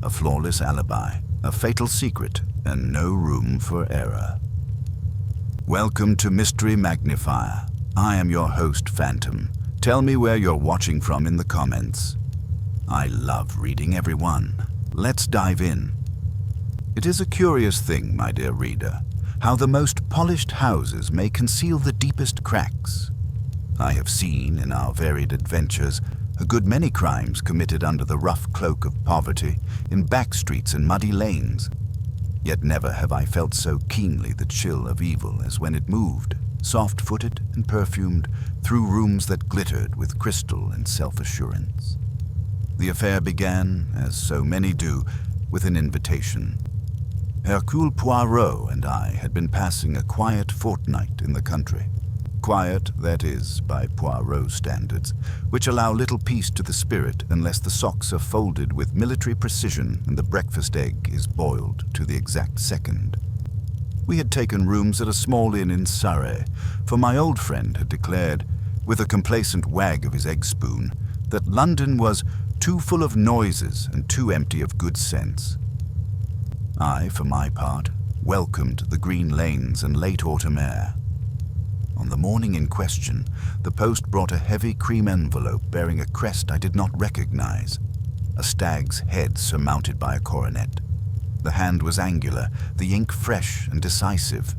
a flawless alibi, a fatal secret, and no room for error. Welcome to Mystery Magnifier. I am your host, Phantom. Tell me where you're watching from in the comments. I love reading everyone. Let's dive in. It is a curious thing, my dear reader, how the most polished houses may conceal the deepest cracks. I have seen, in our varied adventures, a good many crimes committed under the rough cloak of poverty, in back streets and muddy lanes. Yet never have I felt so keenly the chill of evil as when it moved, soft-footed and perfumed, through rooms that glittered with crystal and self-assurance. The affair began, as so many do, with an invitation. Hercule Poirot and I had been passing a quiet fortnight in the country. Quiet, that is, by Poirot standards, which allow little peace to the spirit unless the socks are folded with military precision and the breakfast egg is boiled to the exact second. We had taken rooms at a small inn in Surrey, for my old friend had declared, with a complacent wag of his egg spoon, that London was too full of noises and too empty of good sense. I, for my part, welcomed the green lanes and late autumn air. On the morning in question, the post brought a heavy cream envelope bearing a crest I did not recognize, a stag's head surmounted by a coronet. The hand was angular, the ink fresh and decisive.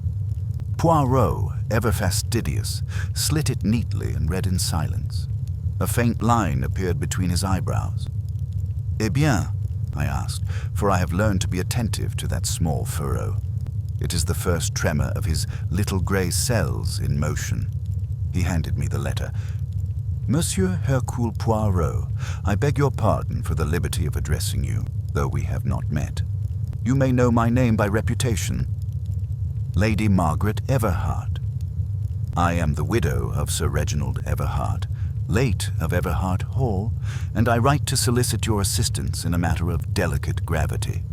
Poirot, ever fastidious, slit it neatly and read in silence. A faint line appeared between his eyebrows. "Eh bien?" I asked, for I have learned to be attentive to that small furrow. It is the first tremor of his little grey cells in motion. He handed me the letter. "Monsieur Hercule Poirot, I beg your pardon for the liberty of addressing you, though we have not met. You may know my name by reputation. Lady Margaret Everhart. I am the widow of Sir Reginald Everhart, late of Everhart Hall, and I write to solicit your assistance in a matter of delicate gravity.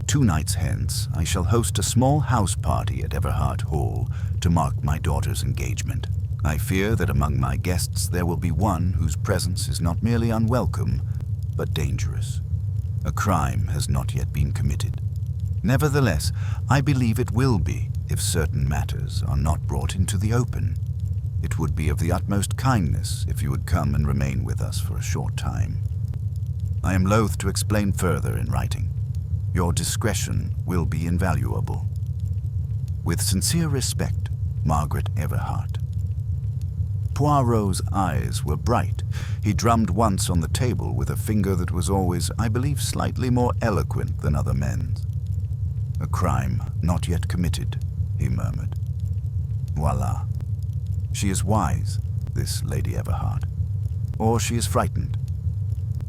2 nights hence, I shall host a small house party at Everhart Hall to mark my daughter's engagement. I fear that among my guests there will be one whose presence is not merely unwelcome, but dangerous. A crime has not yet been committed. Nevertheless, I believe it will be if certain matters are not brought into the open. It would be of the utmost kindness if you would come and remain with us for a short time. I am loath to explain further in writing. Your discretion will be invaluable. With sincere respect, Margaret Everhart." Poirot's eyes were bright. He drummed once on the table with a finger that was always, I believe, slightly more eloquent than other men's. "A crime not yet committed," he murmured. "Voila. She is wise, this Lady Everhart, or she is frightened.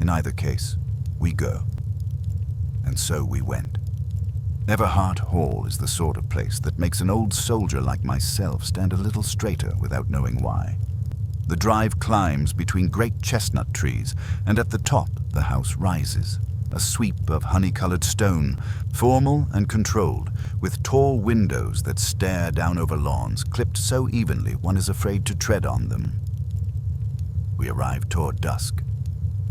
In either case, we go." And so we went. Everhart Hall is the sort of place that makes an old soldier like myself stand a little straighter without knowing why. The drive climbs between great chestnut trees, and at the top the house rises, a sweep of honey-colored stone, formal and controlled, with tall windows that stare down over lawns clipped so evenly one is afraid to tread on them. We arrived toward dusk.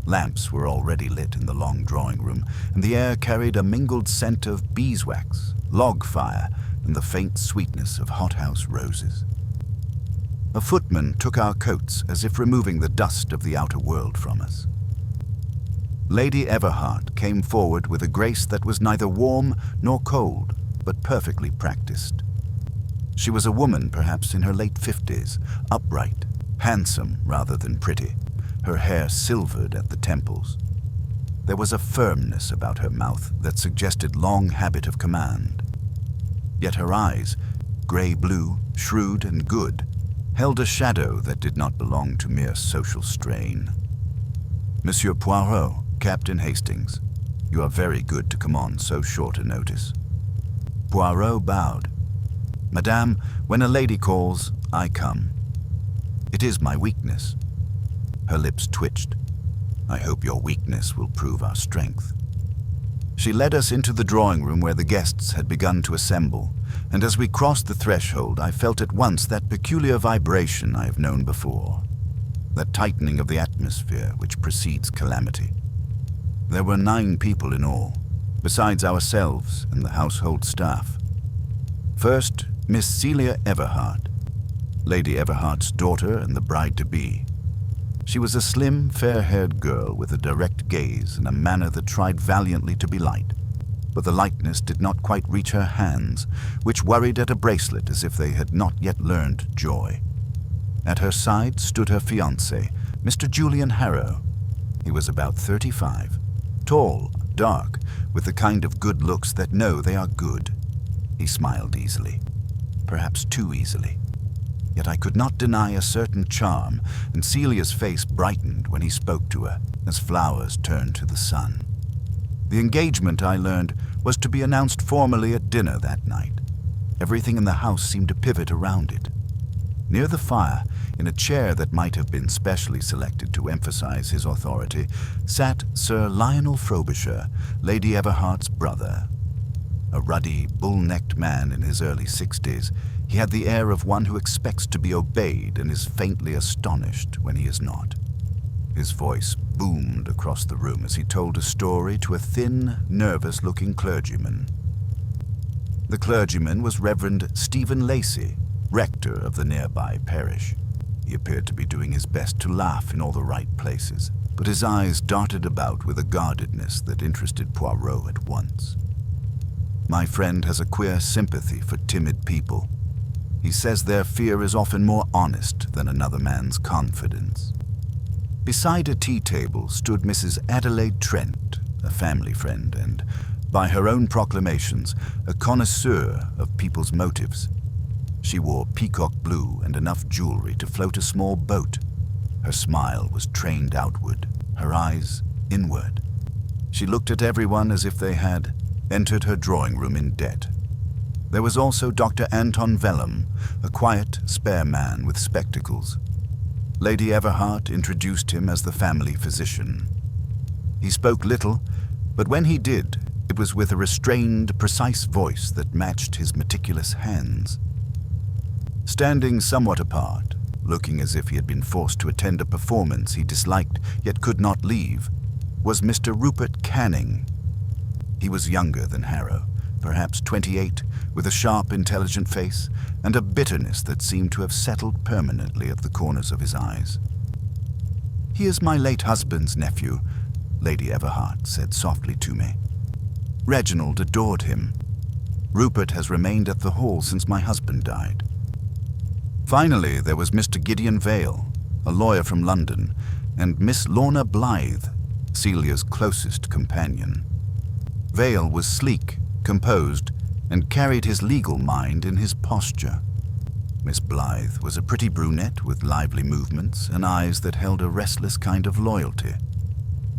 Lamps were already lit in the long drawing room, and the air carried a mingled scent of beeswax, log fire, and the faint sweetness of hothouse roses. A footman took our coats as if removing the dust of the outer world from us. Lady Everhart came forward with a grace that was neither warm nor cold, but perfectly practiced. She was a woman perhaps in her late 50s, upright, handsome rather than pretty, her hair silvered at the temples. There was a firmness about her mouth that suggested long habit of command. Yet her eyes, grey-blue, shrewd and good, held a shadow that did not belong to mere social strain. "Monsieur Poirot, Captain Hastings, you are very good to come on so short a notice." Poirot bowed. "Madame, when a lady calls, I come. It is my weakness." Her lips twitched. "I hope your weakness will prove our strength." She led us into the drawing room where the guests had begun to assemble, and as we crossed the threshold, I felt at once that peculiar vibration I have known before, that tightening of the atmosphere which precedes calamity. There were 9 people in all, besides ourselves and the household staff. First, Miss Celia Everhart, Lady Everhart's daughter and the bride-to-be. She was a slim, fair-haired girl with a direct gaze and a manner that tried valiantly to be light, but the lightness did not quite reach her hands, which worried at a bracelet as if they had not yet learned joy. At her side stood her fiancé, Mr. Julian Harrow. He was about 35, tall, dark, with the kind of good looks that know they are good. He smiled easily, perhaps too easily. Yet I could not deny a certain charm, and Celia's face brightened when he spoke to her, as flowers turn to the sun. The engagement, I learned, was to be announced formally at dinner that night. Everything in the house seemed to pivot around it. Near the fire, in a chair that might have been specially selected to emphasize his authority, sat Sir Lionel Frobisher, Lady Everhart's brother. A ruddy, bull-necked man in his early 60s, he had the air of one who expects to be obeyed and is faintly astonished when he is not. His voice boomed across the room as he told a story to a thin, nervous-looking clergyman. The clergyman was Reverend Stephen Lacey, rector of the nearby parish. He appeared to be doing his best to laugh in all the right places, but his eyes darted about with a guardedness that interested Poirot at once. My friend has a queer sympathy for timid people. He says their fear is often more honest than another man's confidence. Beside a tea table stood Mrs. Adelaide Trent, a family friend and, by her own proclamations, a connoisseur of people's motives. She wore peacock blue and enough jewelry to float a small boat. Her smile was trained outward, her eyes inward. She looked at everyone as if they had entered her drawing room in debt. There was also Dr. Anton Vellum, a quiet, spare man with spectacles. Lady Everhart introduced him as the family physician. He spoke little, but when he did, it was with a restrained, precise voice that matched his meticulous hands. Standing somewhat apart, looking as if he had been forced to attend a performance he disliked yet could not leave, was Mr. Rupert Canning. He was younger than Harrow, perhaps 28, with a sharp, intelligent face and a bitterness that seemed to have settled permanently at the corners of his eyes. "He is my late husband's nephew," Lady Everhart said softly to me. "Reginald adored him. Rupert has remained at the Hall since my husband died." Finally, there was Mr. Gideon Vale, a lawyer from London, and Miss Lorna Blythe, Celia's closest companion. Vale was sleek, composed, and carried his legal mind in his posture. Miss Blythe was a pretty brunette with lively movements and eyes that held a restless kind of loyalty.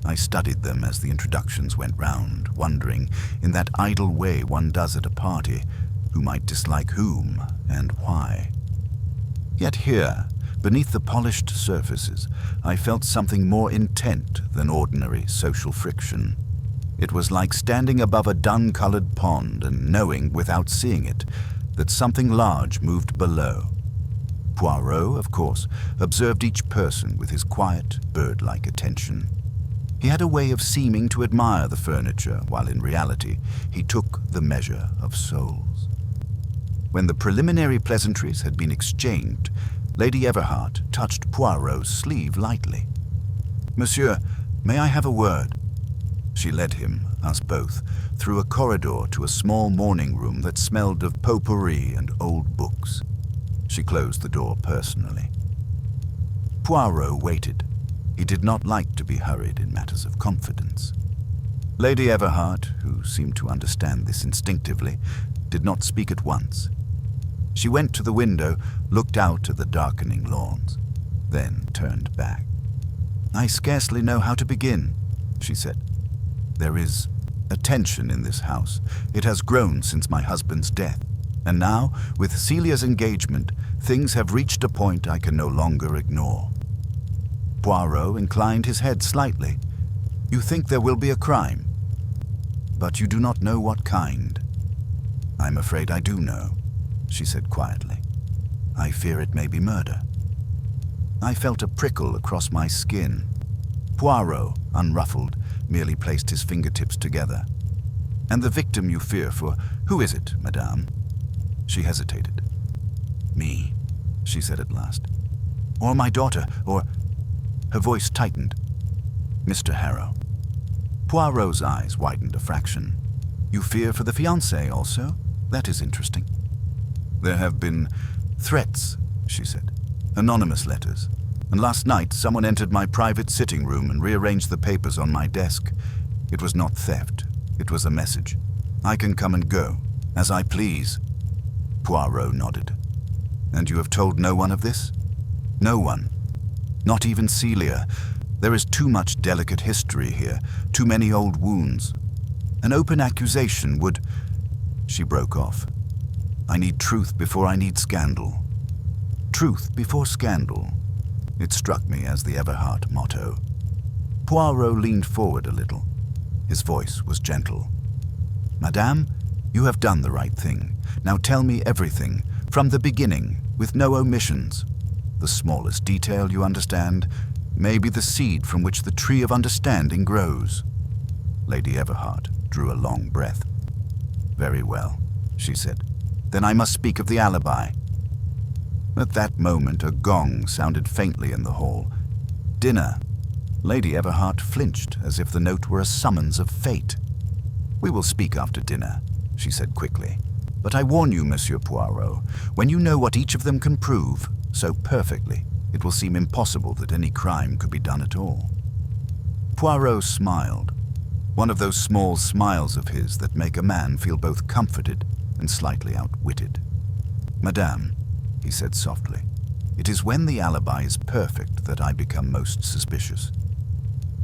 I studied them as the introductions went round, wondering, in that idle way one does at a party, who might dislike whom and why. Yet here, beneath the polished surfaces, I felt something more intent than ordinary social friction. It was like standing above a dun-colored pond and knowing, without seeing it, that something large moved below. Poirot, of course, observed each person with his quiet, bird-like attention. He had a way of seeming to admire the furniture, while in reality he took the measure of souls. When the preliminary pleasantries had been exchanged, Lady Everhart touched Poirot's sleeve lightly. "Monsieur, may I have a word?" She led him, us both, through a corridor to a small morning room that smelled of potpourri and old books. She closed the door personally. Poirot waited. He did not like to be hurried in matters of confidence. Lady Everhart, who seemed to understand this instinctively, did not speak at once. She went to the window, looked out at the darkening lawns, then turned back. "I scarcely know how to begin," she said. "There is a tension in this house. It has grown since my husband's death, and now, with Celia's engagement, things have reached a point I can no longer ignore." Poirot inclined his head slightly. "You think there will be a crime, but you do not know what kind." "I'm afraid I do know," she said quietly. "I fear it may be murder." I felt a prickle across my skin. Poirot, unruffled, merely placed his fingertips together. And the victim you fear for, who is it, madame? She hesitated. Me, she said at last. Or my daughter, or... Her voice tightened. Mr. Harrow. Poirot's eyes widened a fraction. You fear for the fiancé also? That is interesting. There have been threats, she said. Anonymous letters. And last night someone entered my private sitting room and rearranged the papers on my desk. It was not theft. It was a message. I can come and go, as I please. Poirot nodded. And you have told no one of this? No one. Not even Celia. There is too much delicate history here, too many old wounds. An open accusation would... She broke off. I need truth before I need scandal. Truth before scandal. It struck me as the Everhart motto. Poirot leaned forward a little. His voice was gentle. Madame, you have done the right thing. Now tell me everything, from the beginning, with no omissions. The smallest detail, you understand, may be the seed from which the tree of understanding grows. Lady Everhart drew a long breath. Very well, she said. Then I must speak of the alibi. At that moment, a gong sounded faintly in the hall. Dinner. Lady Everhart flinched as if the note were a summons of fate. We will speak after dinner, she said quickly. But I warn you, Monsieur Poirot, when you know what each of them can prove so perfectly, it will seem impossible that any crime could be done at all. Poirot smiled, one of those small smiles of his that make a man feel both comforted and slightly outwitted. Madame, he said softly, it is when the alibi is perfect that I become most suspicious.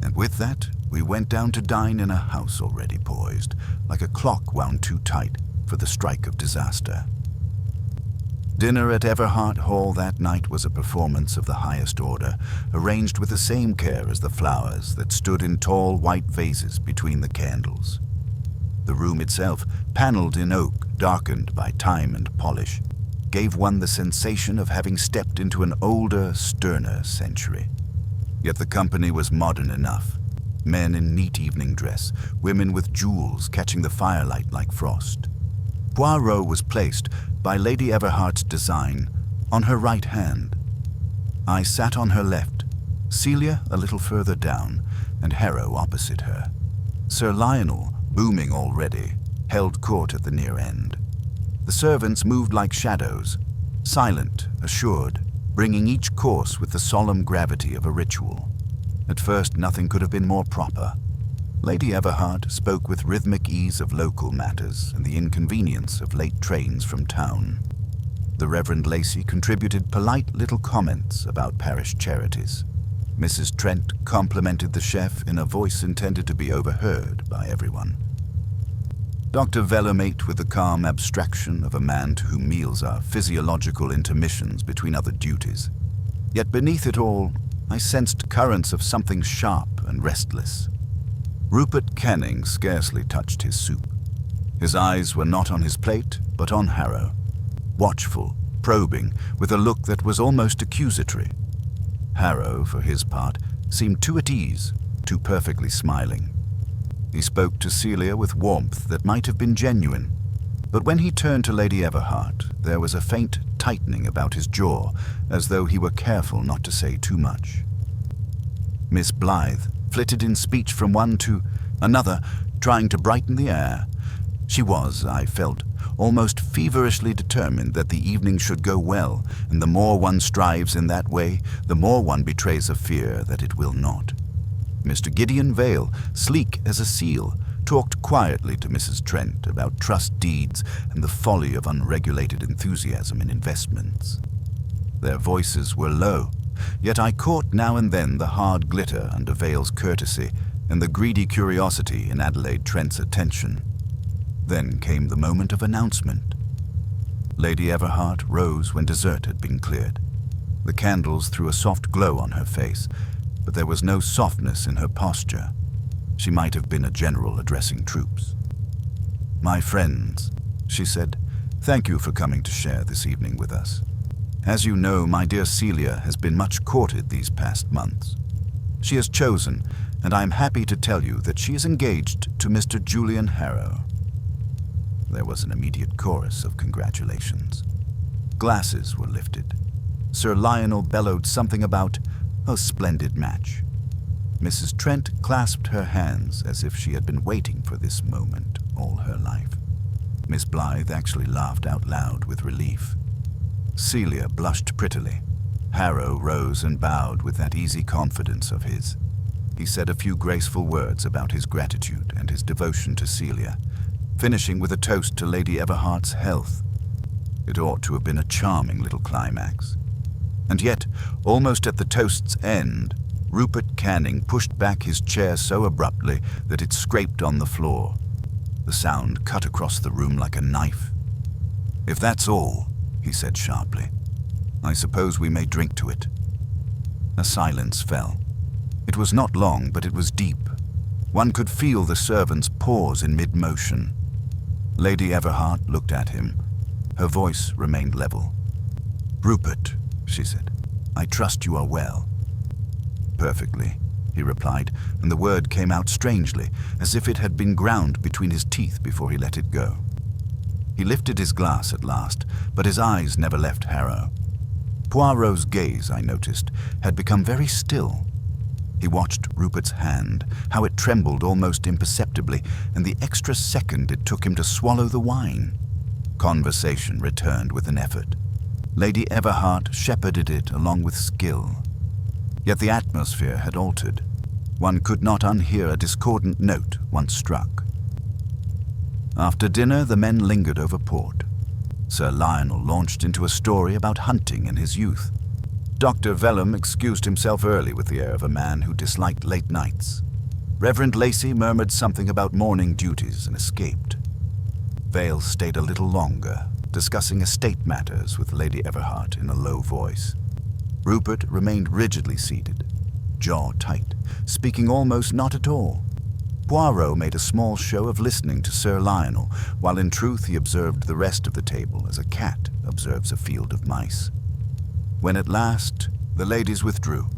And with that, we went down to dine in a house already poised, like a clock wound too tight for the strike of disaster. Dinner at Everhart Hall that night was a performance of the highest order, arranged with the same care as the flowers that stood in tall white vases between the candles. The room itself, paneled in oak, darkened by time and polish, gave one the sensation of having stepped into an older, sterner century. Yet the company was modern enough. Men in neat evening dress, women with jewels catching the firelight like frost. Poirot was placed, by Lady Everhart's design, on her right hand. I sat on her left, Celia a little further down, and Harrow opposite her. Sir Lionel, booming already, held court at the near end. The servants moved like shadows, silent, assured, bringing each course with the solemn gravity of a ritual. At first, nothing could have been more proper. Lady Everhart spoke with rhythmic ease of local matters and the inconvenience of late trains from town. The Reverend Lacey contributed polite little comments about parish charities. Mrs. Trent complimented the chef in a voice intended to be overheard by everyone. Dr. Vellamate with the calm abstraction of a man to whom meals are physiological intermissions between other duties. Yet beneath it all, I sensed currents of something sharp and restless. Rupert Canning scarcely touched his soup. His eyes were not on his plate, but on Harrow. Watchful, probing, with a look that was almost accusatory. Harrow, for his part, seemed too at ease, too perfectly smiling. He spoke to Celia with warmth that might have been genuine, but when he turned to Lady Everhart, there was a faint tightening about his jaw, as though he were careful not to say too much. Miss Blythe flitted in speech from one to another, trying to brighten the air. She was, I felt, almost feverishly determined that the evening should go well, and the more one strives in that way, the more one betrays a fear that it will not. Mr. Gideon Vale, sleek as a seal, talked quietly to Mrs. Trent about trust deeds and the folly of unregulated enthusiasm in investments. Their voices were low, yet I caught now and then the hard glitter under Vale's courtesy and the greedy curiosity in Adelaide Trent's attention. Then came the moment of announcement. Lady Everhart rose when dessert had been cleared. The candles threw a soft glow on her face, but there was no softness in her posture. She might have been a general addressing troops. "My friends," she said, "thank you for coming to share this evening with us. As you know, my dear Celia has been much courted these past months. She has chosen, and I am happy to tell you that she is engaged to Mr. Julian Harrow." There was an immediate chorus of congratulations. Glasses were lifted. Sir Lionel bellowed something about a splendid match. Mrs. Trent clasped her hands as if she had been waiting for this moment all her life. Miss Blythe actually laughed out loud with relief. Celia blushed prettily. Harrow rose and bowed with that easy confidence of his. He said a few graceful words about his gratitude and his devotion to Celia, finishing with a toast to Lady Everhart's health. It ought to have been a charming little climax. And yet, almost at the toast's end, Rupert Canning pushed back his chair so abruptly that it scraped on the floor. The sound cut across the room like a knife. "If that's all," he said sharply, "I suppose we may drink to it." A silence fell. It was not long, but it was deep. One could feel the servants pause in mid-motion. Lady Everhart looked at him. Her voice remained level. "Rupert," she said, "I trust you are well." "Perfectly," he replied, and the word came out strangely, as if it had been ground between his teeth before he let it go. He lifted his glass at last, but his eyes never left Harrow. Poirot's gaze, I noticed, had become very still. He watched Rupert's hand, how it trembled almost imperceptibly, and the extra second it took him to swallow the wine. Conversation returned with an effort. Lady Everhart shepherded it along with skill. Yet the atmosphere had altered. One could not unhear a discordant note once struck. After dinner, the men lingered over port. Sir Lionel launched into a story about hunting in his youth. Dr. Vellum excused himself early with the air of a man who disliked late nights. Reverend Lacey murmured something about morning duties and escaped. Vale stayed a little longer, discussing estate matters with Lady Everhart in a low voice. Rupert remained rigidly seated, jaw tight, speaking almost not at all. Poirot made a small show of listening to Sir Lionel, while in truth he observed the rest of the table as a cat observes a field of mice. When at last the ladies withdrew,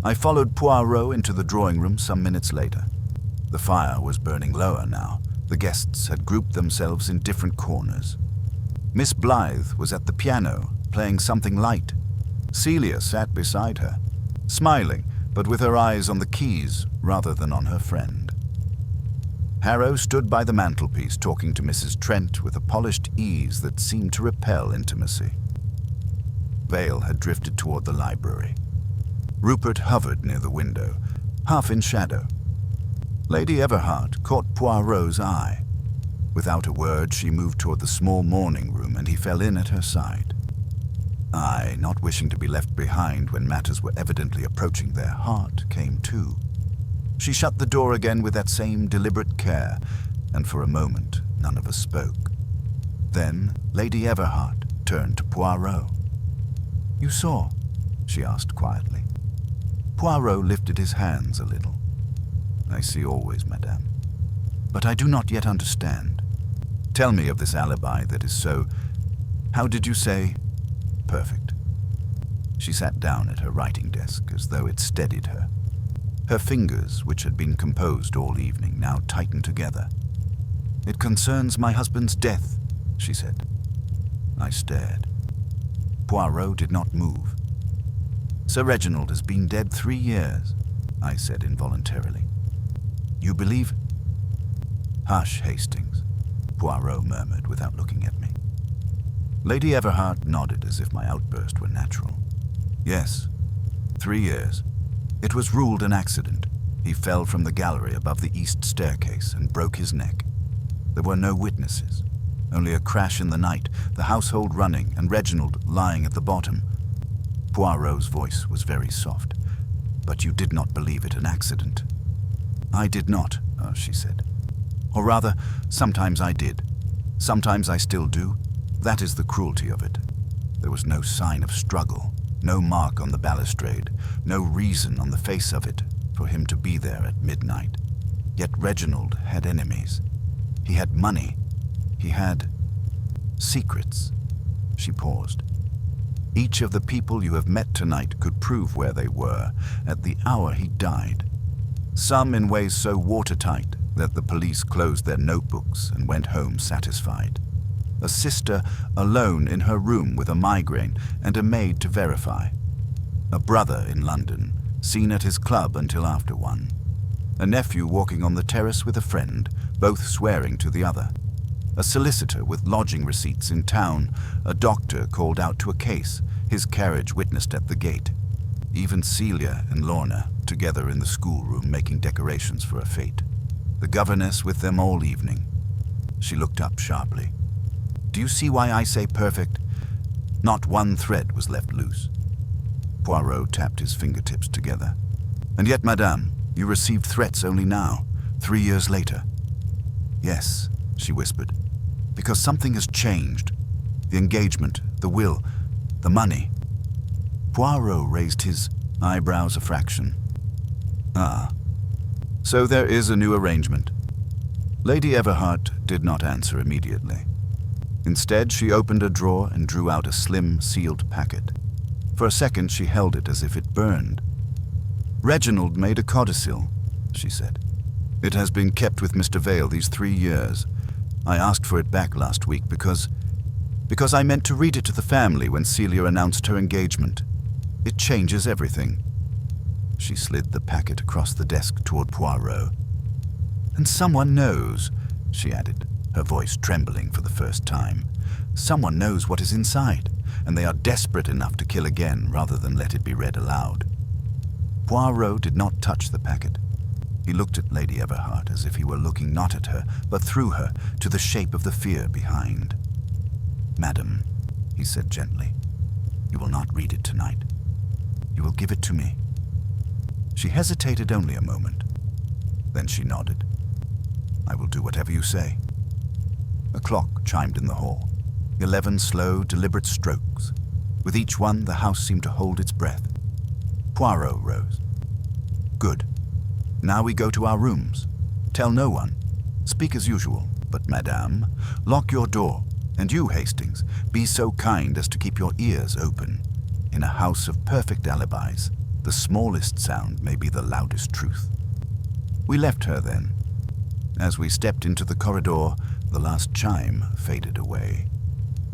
I followed Poirot into the drawing-room some minutes later. The fire was burning lower now. The guests had grouped themselves in different corners. Miss Blythe was at the piano, playing something light. Celia sat beside her, smiling, but with her eyes on the keys rather than on her friend. Harrow stood by the mantelpiece talking to Mrs. Trent with a polished ease that seemed to repel intimacy. Vale had drifted toward the library. Rupert hovered near the window, half in shadow. Lady Everhart caught Poirot's eye. Without a word, she moved toward the small morning room, and he fell in at her side. I, not wishing to be left behind when matters were evidently approaching their heart, came too. She shut the door again with that same deliberate care, and for a moment none of us spoke. Then Lady Everhart turned to Poirot. "You saw?" she asked quietly. Poirot lifted his hands a little. "I see always, madame. But I do not yet understand. Tell me of this alibi that is so, how did you say, perfect?" She sat down at her writing desk as though it steadied her. Her fingers, which had been composed all evening, now tightened together. "It concerns my husband's death," she said. I stared. Poirot did not move. "Sir Reginald has been dead 3 years," I said involuntarily. "You believe—" "Hush, Hastings," Poirot murmured without looking at me. Lady Everhart nodded as if my outburst were natural. "Yes, 3 years. It was ruled an accident. He fell from the gallery above the east staircase and broke his neck. There were no witnesses, only a crash in the night, the household running, and Reginald lying at the bottom." Poirot's voice was very soft. "But you did not believe it an accident." "I did not," she said. "Or rather, sometimes I did. Sometimes I still do. That is the cruelty of it. There was no sign of struggle, no mark on the balustrade, no reason on the face of it for him to be there at midnight. Yet Reginald had enemies. He had money. He had secrets." She paused. "Each of the people you have met tonight could prove where they were at the hour he died. Some in ways so watertight that the police closed their notebooks and went home satisfied. A sister alone in her room with a migraine and a maid to verify. A brother in London, seen at his club until after 1. A nephew walking on the terrace with a friend, both swearing to the other. A solicitor with lodging receipts in town, a doctor called out to a case, his carriage witnessed at the gate. Even Celia and Lorna, together in the schoolroom making decorations for a fete. The governess with them all evening. She looked up sharply. Do you see why I say perfect? Not one thread was left loose. Poirot tapped his fingertips together. And yet, madame, you received threats only now, 3 years later. Yes, she whispered, because something has changed. The engagement, the will, the money. Poirot raised his eyebrows a fraction. Ah, so there is a new arrangement. Lady Everhart did not answer immediately. Instead, she opened a drawer and drew out a slim, sealed packet. For a second, she held it as if it burned. Reginald made a codicil, she said. It has been kept with Mr. Vale these 3 years. I asked for it back last week because I meant to read it to the family when Celia announced her engagement. It changes everything. She slid the packet across the desk toward Poirot. And someone knows, she added, her voice trembling for the first time. Someone knows what is inside, and they are desperate enough to kill again rather than let it be read aloud. Poirot did not touch the packet. He looked at Lady Everhart as if he were looking not at her, but through her, to the shape of the fear behind. Madam, he said gently, you will not read it tonight. You will give it to me. She hesitated only a moment. Then she nodded. I will do whatever you say. A clock chimed in the hall. 11 slow, deliberate strokes. With each one, the house seemed to hold its breath. Poirot rose. Good. Now we go to our rooms. Tell no one. Speak as usual. But, madame, lock your door. And you, Hastings, be so kind as to keep your ears open. In a house of perfect alibis, the smallest sound may be the loudest truth. We left her then. As we stepped into the corridor, the last chime faded away.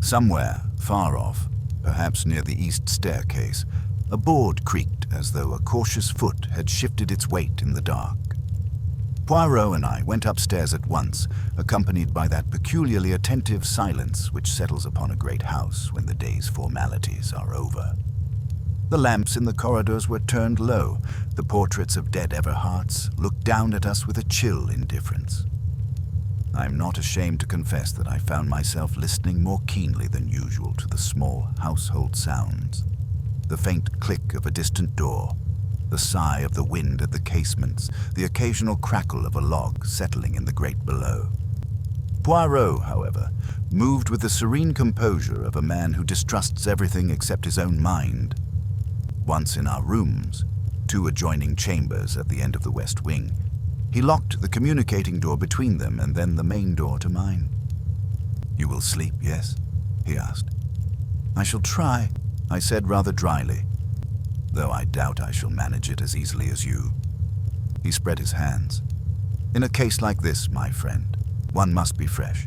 Somewhere, far off, perhaps near the east staircase, a board creaked as though a cautious foot had shifted its weight in the dark. Poirot and I went upstairs at once, accompanied by that peculiarly attentive silence which settles upon a great house when the day's formalities are over. The lamps in the corridors were turned low. The portraits of dead Everharts looked down at us with a chill indifference. I am not ashamed to confess that I found myself listening more keenly than usual to the small household sounds. The faint click of a distant door, the sigh of the wind at the casements, the occasional crackle of a log settling in the grate below. Poirot, however, moved with the serene composure of a man who distrusts everything except his own mind. Once in our rooms, 2 adjoining chambers at the end of the west wing, he locked the communicating door between them and then the main door to mine. You will sleep, yes? He asked. I shall try, I said rather dryly, though I doubt I shall manage it as easily as you. He spread his hands. In a case like this, my friend, one must be fresh.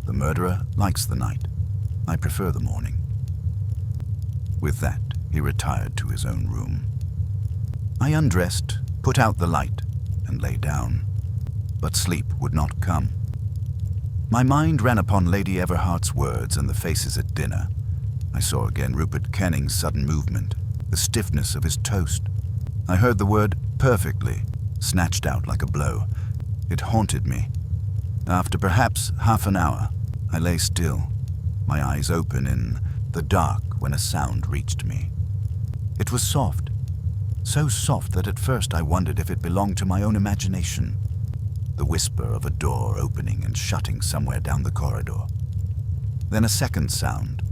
The murderer likes the night. I prefer the morning. With that, he retired to his own room. I undressed, put out the light, and lay down, but sleep would not come. My mind ran upon Lady Everhart's words and the faces at dinner. I saw again Rupert Kenning's sudden movement, the stiffness of his toast. I heard the word perfectly, snatched out like a blow. It haunted me. After perhaps half an hour, I lay still, my eyes open in the dark when a sound reached me. It was soft, so soft that at first I wondered if it belonged to my own imagination. The whisper of a door opening and shutting somewhere down the corridor. Then a second sound.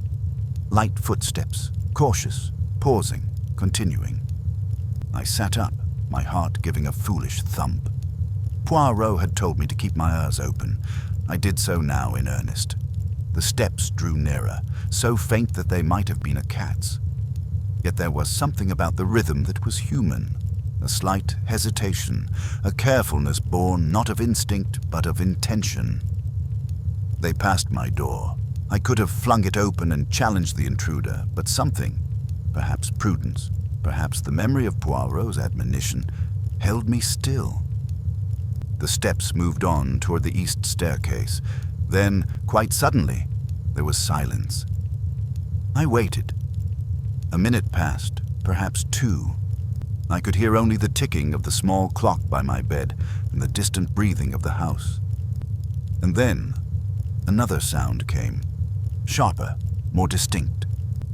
Light footsteps, cautious, pausing, continuing. I sat up, my heart giving a foolish thump. Poirot had told me to keep my ears open. I did so now in earnest. The steps drew nearer, so faint that they might have been a cat's. Yet there was something about the rhythm that was human, a slight hesitation, a carefulness born not of instinct but of intention. They passed my door. I could have flung it open and challenged the intruder, but something, perhaps prudence, perhaps the memory of Poirot's admonition, held me still. The steps moved on toward the east staircase. Then, quite suddenly, there was silence. I waited. A minute passed, perhaps two. I could hear only the ticking of the small clock by my bed and the distant breathing of the house. And then, another sound came, sharper, more distinct,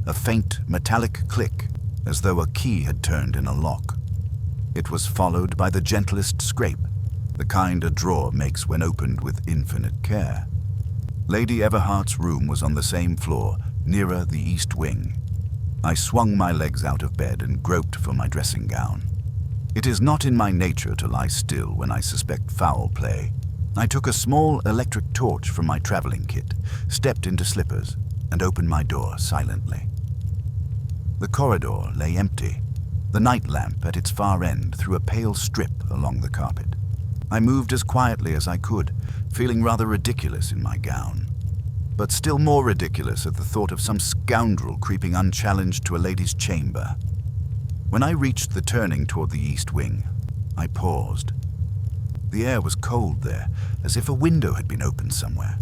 a faint metallic click, as though a key had turned in a lock. It was followed by the gentlest scrape, the kind a drawer makes when opened with infinite care. Lady Everhart's room was on the same floor, nearer the east wing. I swung my legs out of bed and groped for my dressing gown. It is not in my nature to lie still when I suspect foul play. I took a small electric torch from my traveling kit, stepped into slippers, and opened my door silently. The corridor lay empty. The night lamp at its far end threw a pale strip along the carpet. I moved as quietly as I could, feeling rather ridiculous in my gown, but still more ridiculous at the thought of some scoundrel creeping unchallenged to a lady's chamber. When I reached the turning toward the east wing, I paused. The air was cold there, as if a window had been opened somewhere.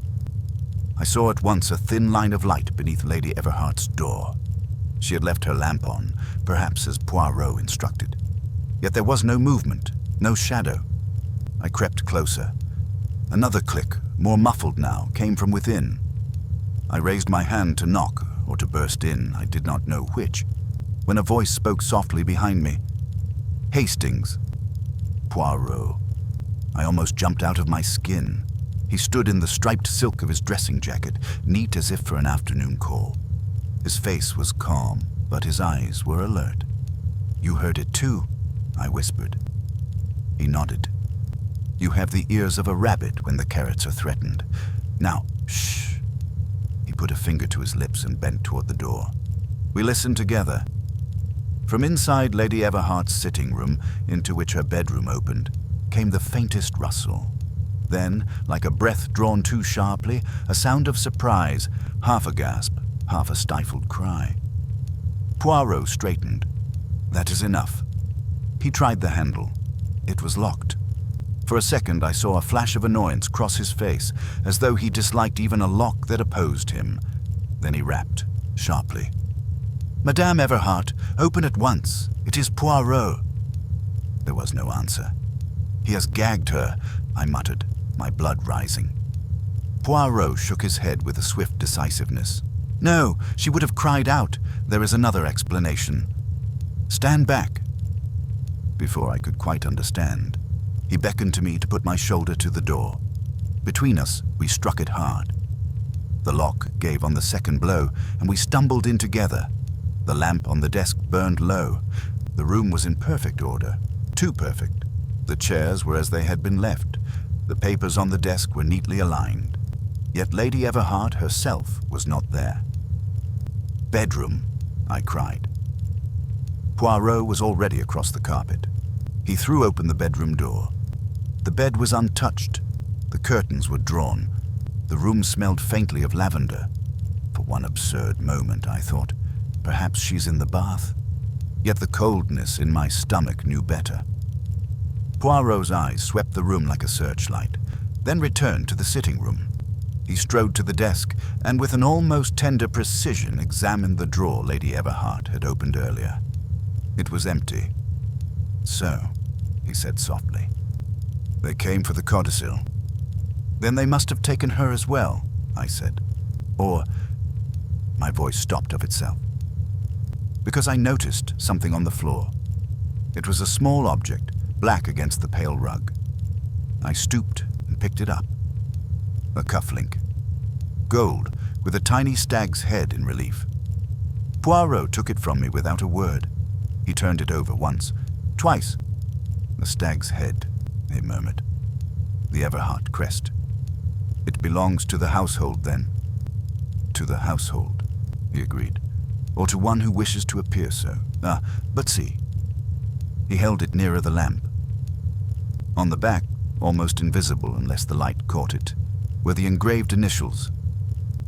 I saw at once a thin line of light beneath Lady Everhart's door. She had left her lamp on, perhaps as Poirot instructed. Yet there was no movement, no shadow. I crept closer. Another click, more muffled now, came from within. I raised my hand to knock or to burst in, I did not know which, when a voice spoke softly behind me. "Hastings." Poirot. I almost jumped out of my skin. He stood in the striped silk of his dressing jacket, neat as if for an afternoon call. His face was calm, but his eyes were alert. "You heard it too?" I whispered. He nodded. "You have the ears of a rabbit when the carrots are threatened. Now, shh." He put a finger to his lips and bent toward the door. We listened together. From inside Lady Everhart's sitting room, into which her bedroom opened, came the faintest rustle. Then, like a breath drawn too sharply, a sound of surprise, half a gasp, half a stifled cry. Poirot straightened. "That is enough." He tried the handle. It was locked. For a second I saw a flash of annoyance cross his face, as though he disliked even a lock that opposed him. Then he rapped, sharply. "Madame Everhart, open at once. It is Poirot." There was no answer. "He has gagged her," I muttered, my blood rising. Poirot shook his head with a swift decisiveness. "No, she would have cried out. There is another explanation. Stand back." Before I could quite understand, he beckoned to me to put my shoulder to the door. Between us, we struck it hard. The lock gave on the second blow, and we stumbled in together. The lamp on the desk burned low. The room was in perfect order, too perfect. The chairs were as they had been left. The papers on the desk were neatly aligned. Yet Lady Everhart herself was not there. "Bedroom," I cried. Poirot was already across the carpet. He threw open the bedroom door. The bed was untouched. The curtains were drawn. The room smelled faintly of lavender. For one absurd moment, I thought, perhaps she's in the bath. Yet the coldness in my stomach knew better. Poirot's eyes swept the room like a searchlight, then returned to the sitting room. He strode to the desk and with an almost tender precision examined the drawer Lady Everhart had opened earlier. It was empty. "So," he said softly, "they came for the codicil." "Then they must have taken her as well," I said. Or, my voice stopped of itself, because I noticed something on the floor. It was a small object, black against the pale rug. I stooped and picked it up. A cufflink. Gold, with a tiny stag's head in relief. Poirot took it from me without a word. He turned it over once, twice. "The stag's head," he murmured. "The Everhart crest. It belongs to the household, then?" "To the household," he agreed. "Or to one who wishes to appear so. But see." He held it nearer the lamp. On the back, almost invisible unless the light caught it, were the engraved initials,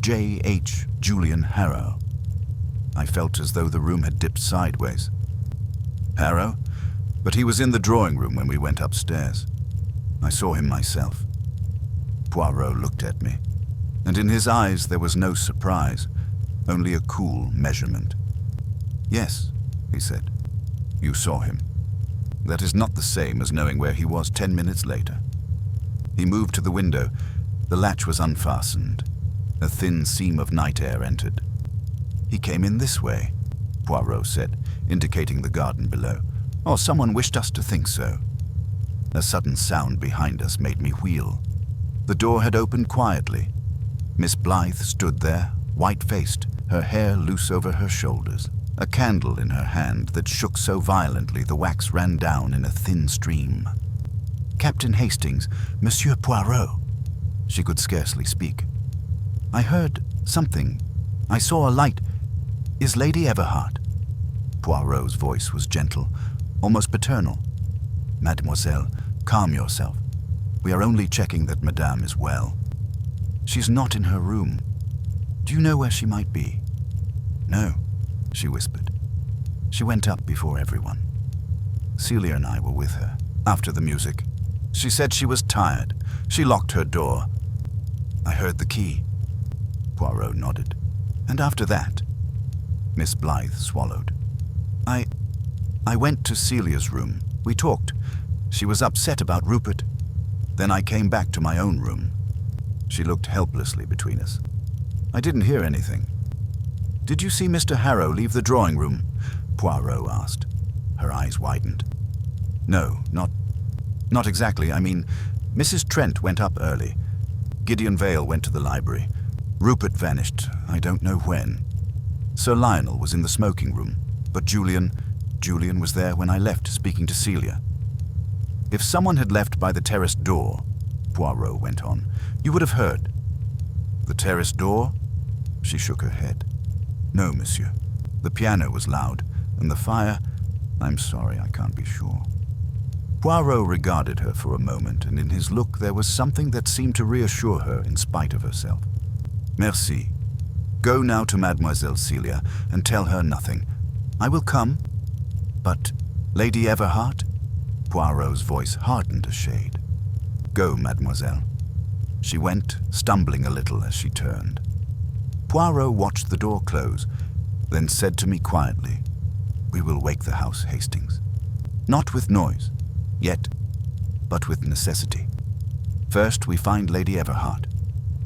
J.H. Julian Harrow. I felt as though the room had dipped sideways. Harrow? But he was in the drawing room when we went upstairs. I saw him myself. Poirot looked at me, and in his eyes there was no surprise, only a cool measurement. "Yes," he said, "you saw him. That is not the same as knowing where he was 10 minutes later." He moved to the window. The latch was unfastened. A thin seam of night air entered. "He came in this way," Poirot said, indicating the garden below. "Or someone wished us to think so." A sudden sound behind us made me wheel. The door had opened quietly. Miss Blythe stood there, white-faced, her hair loose over her shoulders, a candle in her hand that shook so violently the wax ran down in a thin stream. "Captain Hastings, Monsieur Poirot." She could scarcely speak. "I heard something. I saw a light. Is Lady Everhart?" Poirot's voice was gentle, almost paternal. "Mademoiselle, calm yourself. We are only checking that Madame is well. She's not in her room. Do you know where she might be?" "No," she whispered. "She went up before everyone. Celia and I were with her, after the music. She said she was tired. She locked her door. I heard the key." Poirot nodded. "And after that?" Miss Blythe swallowed. I went to Celia's room. We talked. She was upset about Rupert. Then I came back to my own room. She looked helplessly between us. I didn't hear anything." "Did you see Mr. Harrow leave the drawing room?" Poirot asked. Her eyes widened. "No, not exactly. I mean, Mrs. Trent went up early. Gideon Vale went to the library. Rupert vanished, I don't know when. Sir Lionel was in the smoking room, but Julian was there when I left, speaking to Celia. If someone had left by the terrace door," Poirot went on, "you would have heard." "The terrace door?" She shook her head. "No, monsieur. The piano was loud, and the fire, I'm sorry, I can't be sure." Poirot regarded her for a moment, and in his look there was something that seemed to reassure her in spite of herself. "Merci. Go now to Mademoiselle Celia and tell her nothing. I will come. But Lady Everhart?" Poirot's voice hardened a shade. "Go, mademoiselle." She went, stumbling a little as she turned. Poirot watched the door close, then said to me quietly, "We will wake the house, Hastings. Not with noise, yet, but with necessity. First, we find Lady Everhart.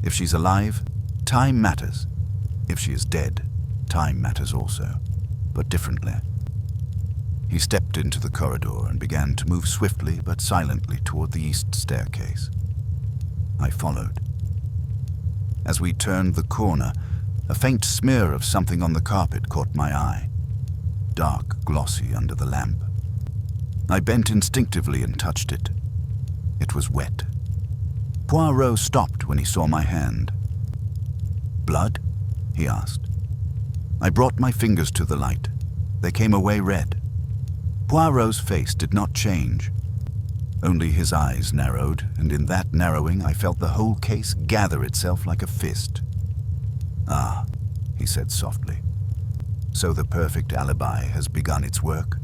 If she's alive, time matters. If she is dead, time matters also, but differently." He stepped into the corridor and began to move swiftly but silently toward the east staircase. I followed. As we turned the corner, a faint smear of something on the carpet caught my eye, dark, glossy under the lamp. I bent instinctively and touched it. It was wet. Poirot stopped when he saw my hand. "Blood?" he asked. I brought my fingers to the light. They came away red. Poirot's face did not change. Only his eyes narrowed, and in that narrowing I felt the whole case gather itself like a fist. "Ah," he said softly. "So the perfect alibi has begun its work?"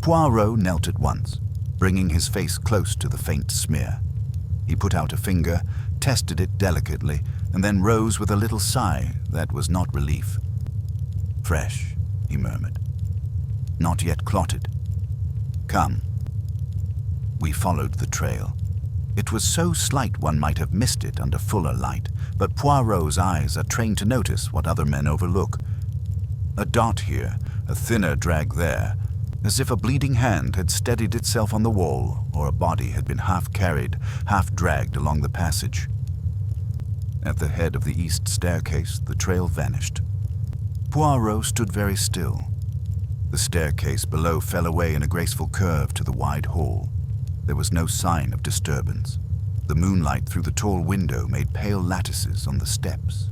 Poirot knelt at once, bringing his face close to the faint smear. He put out a finger, tested it delicately, and then rose with a little sigh that was not relief. "Fresh," he murmured. "Not yet clotted. Come." We followed the trail. It was so slight one might have missed it under fuller light, but Poirot's eyes are trained to notice what other men overlook. A dot here, a thinner drag there, as if a bleeding hand had steadied itself on the wall or a body had been half carried, half dragged along the passage. At the head of the east staircase, the trail vanished. Poirot stood very still. The staircase below fell away in a graceful curve to the wide hall. There was no sign of disturbance. The moonlight through the tall window made pale lattices on the steps.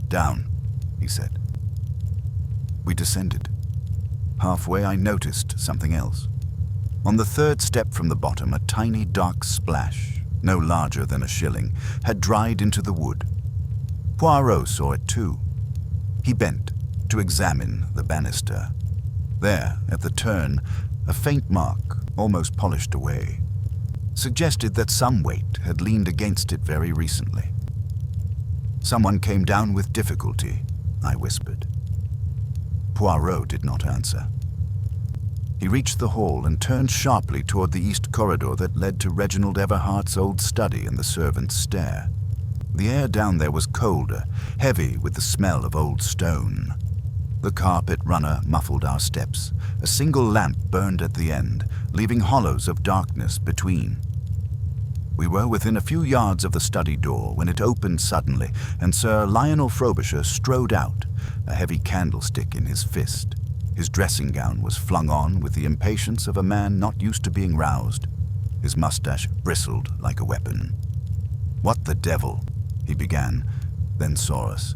"Down," he said. We descended. Halfway, I noticed something else. On the third step from the bottom, a tiny dark splash, no larger than a shilling, had dried into the wood. Poirot saw it too. He bent to examine the banister. There, at the turn, a faint mark, almost polished away, suggested that some weight had leaned against it very recently. "Someone came down with difficulty," I whispered. Poirot did not answer. He reached the hall and turned sharply toward the east corridor that led to Reginald Everhart's old study and the servants' stair. The air down there was colder, heavy with the smell of old stone. The carpet runner muffled our steps. A single lamp burned at the end, leaving hollows of darkness between. We were within a few yards of the study door when it opened suddenly, and Sir Lionel Frobisher strode out, a heavy candlestick in his fist. His dressing gown was flung on with the impatience of a man not used to being roused. His mustache bristled like a weapon. "What the devil?" he began, then saw us.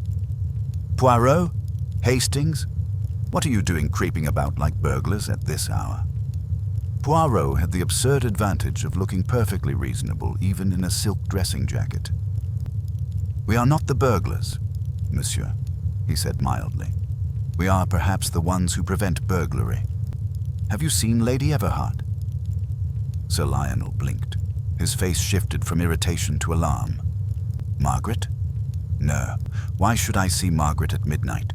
"Poirot? Hastings? What are you doing creeping about like burglars at this hour?" Poirot had the absurd advantage of looking perfectly reasonable even in a silk dressing jacket. "We are not the burglars, monsieur," he said mildly. "We are perhaps the ones who prevent burglary. Have you seen Lady Everhart?" Sir Lionel blinked. His face shifted from irritation to alarm. "Margaret? No. Why should I see Margaret at midnight?"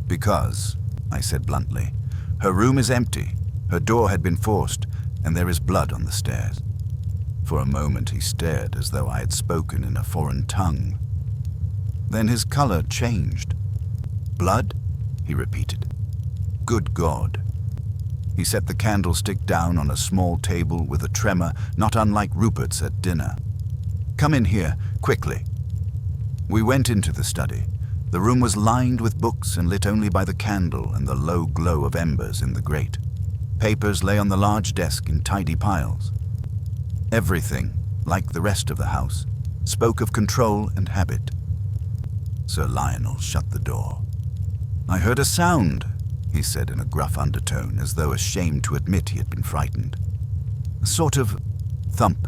"Because," I said bluntly, "her room is empty. Her door had been forced, and there is blood on the stairs." For a moment he stared as though I had spoken in a foreign tongue. Then his color changed. "Blood?" he repeated. "Good God." He set the candlestick down on a small table with a tremor not unlike Rupert's at dinner. "Come in here, quickly." We went into the study. The room was lined with books and lit only by the candle and the low glow of embers in the grate. Papers lay on the large desk in tidy piles. Everything, like the rest of the house, spoke of control and habit. Sir Lionel shut the door. "I heard a sound," he said in a gruff undertone, as though ashamed to admit he had been frightened. "A sort of thump.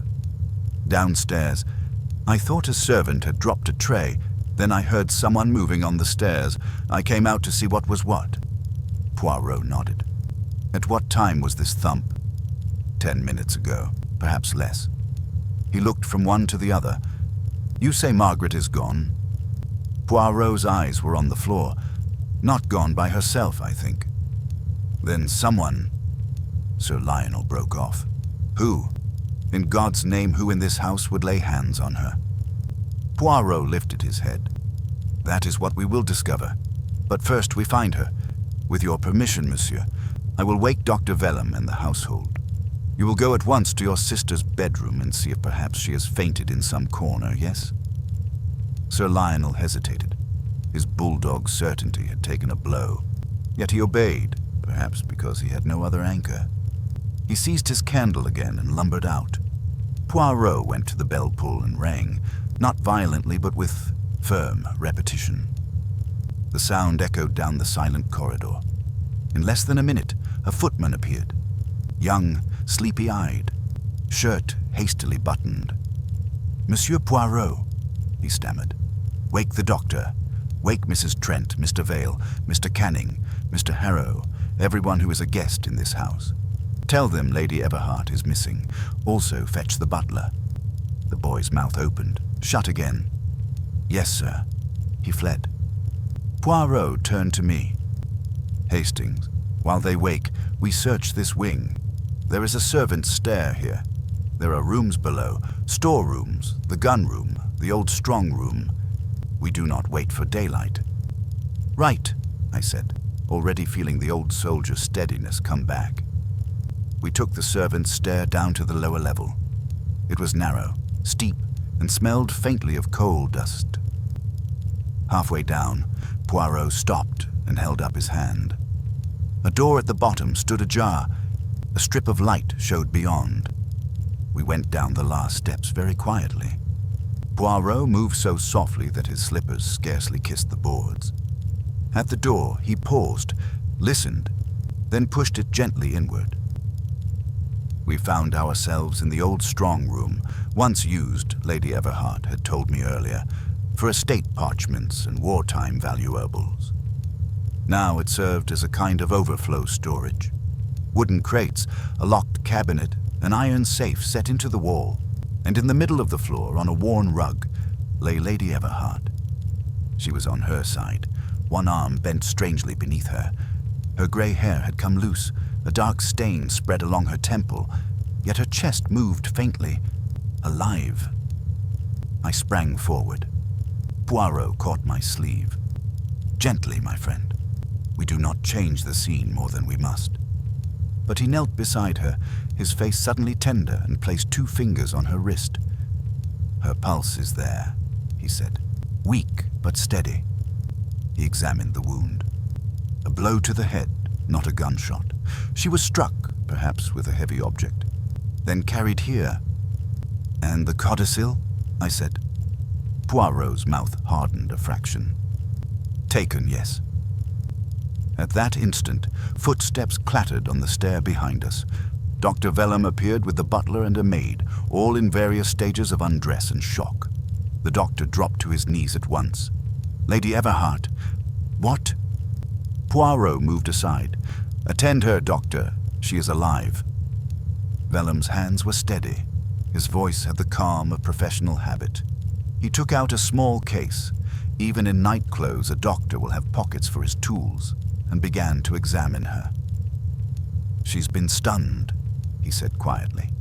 Downstairs. I thought a servant had dropped a tray. Then I heard someone moving on the stairs. I came out to see what was what." Poirot nodded. "At what time was this thump?" 10 minutes ago, perhaps less." He looked from one to the other. "You say Margaret is gone?" Poirot's eyes were on the floor. "Not gone by herself, I think." "Then someone—" Sir Lionel broke off. "Who? In God's name, who in this house would lay hands on her?" Poirot lifted his head. "That is what we will discover. But first we find her. With your permission, monsieur, I will wake Dr. Vellum and the household. You will go at once to your sister's bedroom and see if perhaps she has fainted in some corner, yes?" Sir Lionel hesitated. His bulldog certainty had taken a blow. Yet he obeyed, perhaps because he had no other anchor. He seized his candle again and lumbered out. Poirot went to the bell pull and rang, not violently but with firm repetition. The sound echoed down the silent corridor. In less than a minute, a footman appeared, young, sleepy-eyed, shirt hastily buttoned. "Monsieur Poirot," he stammered. "Wake the doctor. Wake Mrs. Trent, Mr. Vale, Mr. Canning, Mr. Harrow, everyone who is a guest in this house. Tell them Lady Everhart is missing. Also fetch the butler." The boy's mouth opened, shut again. "Yes, sir." He fled. Poirot turned to me. "Hastings, while they wake, we search this wing. There is a servant's stair here. There are rooms below, storerooms, the gun room, the old strong room. We do not wait for daylight." "Right," I said, already feeling the old soldier's steadiness come back. We took the servant's stair down to the lower level. It was narrow, steep, and smelled faintly of coal dust. Halfway down, Poirot stopped and held up his hand. A door at the bottom stood ajar. A strip of light showed beyond. We went down the last steps very quietly. Poirot moved so softly that his slippers scarcely kissed the boards. At the door, he paused, listened, then pushed it gently inward. We found ourselves in the old strong room, once used, Lady Everhart had told me earlier, for estate parchments and wartime valuables. Now it served as a kind of overflow storage. Wooden crates, a locked cabinet, an iron safe set into the wall, and in the middle of the floor, on a worn rug, lay Lady Everhart. She was on her side, one arm bent strangely beneath her. Her grey hair had come loose, a dark stain spread along her temple, yet her chest moved faintly, alive. I sprang forward. Poirot caught my sleeve. "Gently, my friend. We do not change the scene more than we must." But he knelt beside her, his face suddenly tender, and placed 2 fingers on her wrist. "Her pulse is there," he said. "Weak, but steady." He examined the wound. A blow to the head, not a gunshot. She was struck, perhaps with a heavy object, then carried here. "And the codicil?" I said. Poirot's mouth hardened a fraction. "Taken, yes." At that instant, footsteps clattered on the stair behind us. Dr. Vellum appeared with the butler and a maid, all in various stages of undress and shock. The doctor dropped to his knees at once. "Lady Everhart." "What?" Poirot moved aside. "Attend her, doctor. She is alive." Vellum's hands were steady. His voice had the calm of professional habit. He took out a small case. Even in night clothes, a doctor will have pockets for his tools, and began to examine her. "She's been stunned," he said quietly.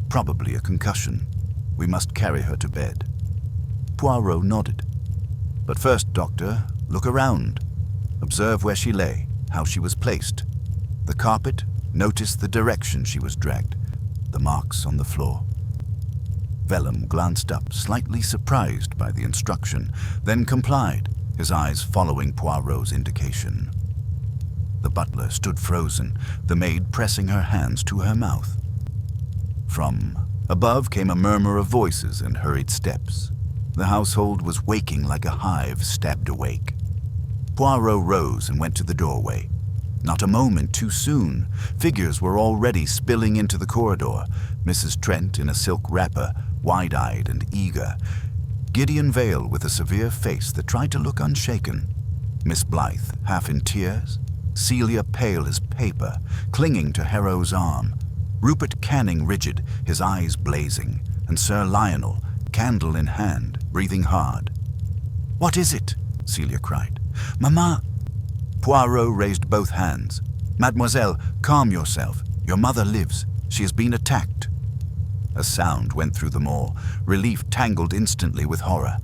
"Probably a concussion. We must carry her to bed." Poirot nodded. "But first, doctor, look around. Observe where she lay, how she was placed. The carpet, notice the direction she was dragged, the marks on the floor." Vellum glanced up, slightly surprised by the instruction, then complied, his eyes following Poirot's indication. The butler stood frozen, the maid pressing her hands to her mouth. From above came a murmur of voices and hurried steps. The household was waking like a hive stabbed awake. Poirot rose and went to the doorway. Not a moment too soon. Figures were already spilling into the corridor. Mrs. Trent in a silk wrapper, wide-eyed and eager. Gideon Vale with a severe face that tried to look unshaken. Miss Blythe, half in tears. Celia pale as paper, clinging to Harrow's arm. Rupert Canning rigid, his eyes blazing. And Sir Lionel, candle in hand, breathing hard. "What is it?" Celia cried. "Mamma!" Poirot raised both hands. "Mademoiselle, calm yourself. Your mother lives. She has been attacked." A sound went through them all. Relief tangled instantly with horror.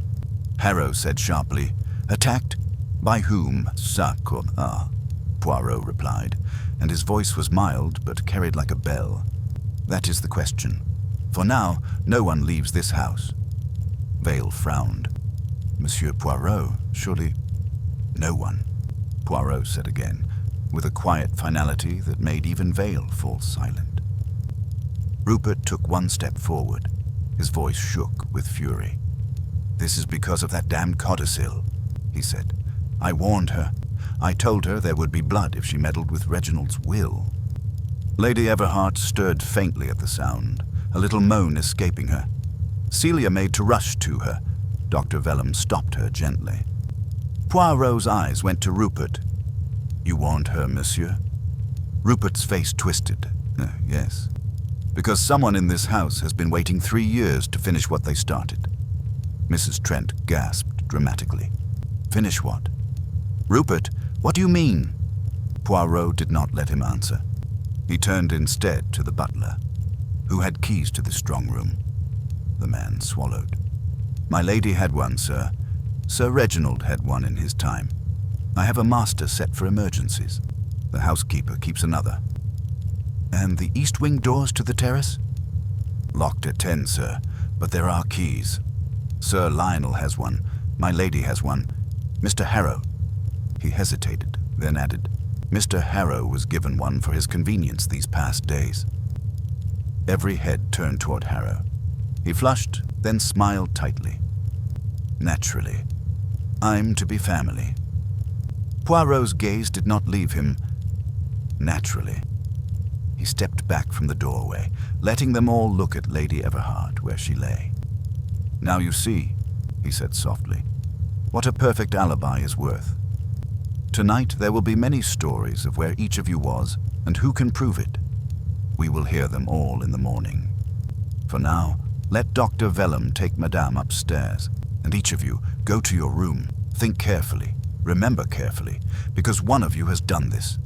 Harrow said sharply, "Attacked? By whom, sacre?" Poirot replied, and his voice was mild but carried like a bell. "That is the question. For now, no one leaves this house." Vale frowned. "Monsieur Poirot, surely—" "No one," Poirot said again, with a quiet finality that made even Vale fall silent. Rupert took one step forward. His voice shook with fury. "This is because of that damned codicil," he said. "I warned her. I told her there would be blood if she meddled with Reginald's will." Lady Everhart stirred faintly at the sound, a little moan escaping her. Celia made to rush to her. Dr. Vellum stopped her gently. Poirot's eyes went to Rupert. "You warned her, monsieur?" Rupert's face twisted. "Yes. Because someone in this house has been waiting 3 years to finish what they started." Mrs. Trent gasped dramatically. "Finish what?" "Rupert, what do you mean?" Poirot did not let him answer. He turned instead to the butler, who had keys to the strong room. The man swallowed. "My lady had one, sir. Sir Reginald had one in his time. I have a master set for emergencies. The housekeeper keeps another." "And the east wing doors to the terrace?" "Locked at 10, sir, but there are keys. Sir Lionel has one. My lady has one. Mr. Harrow." He hesitated, then added, "Mr. Harrow was given one for his convenience these past days." Every head turned toward Harrow. He flushed, then smiled tightly. "Naturally. I'm to be family." Poirot's gaze did not leave him. Naturally. He stepped back from the doorway, letting them all look at Lady Everhart where she lay. "Now you see," he said softly, "what a perfect alibi is worth. Tonight there will be many stories of where each of you was and who can prove it. We will hear them all in the morning. For now, let Dr. Vellum take Madame upstairs, and each of you go to your room. Think carefully, remember carefully, because one of you has done this.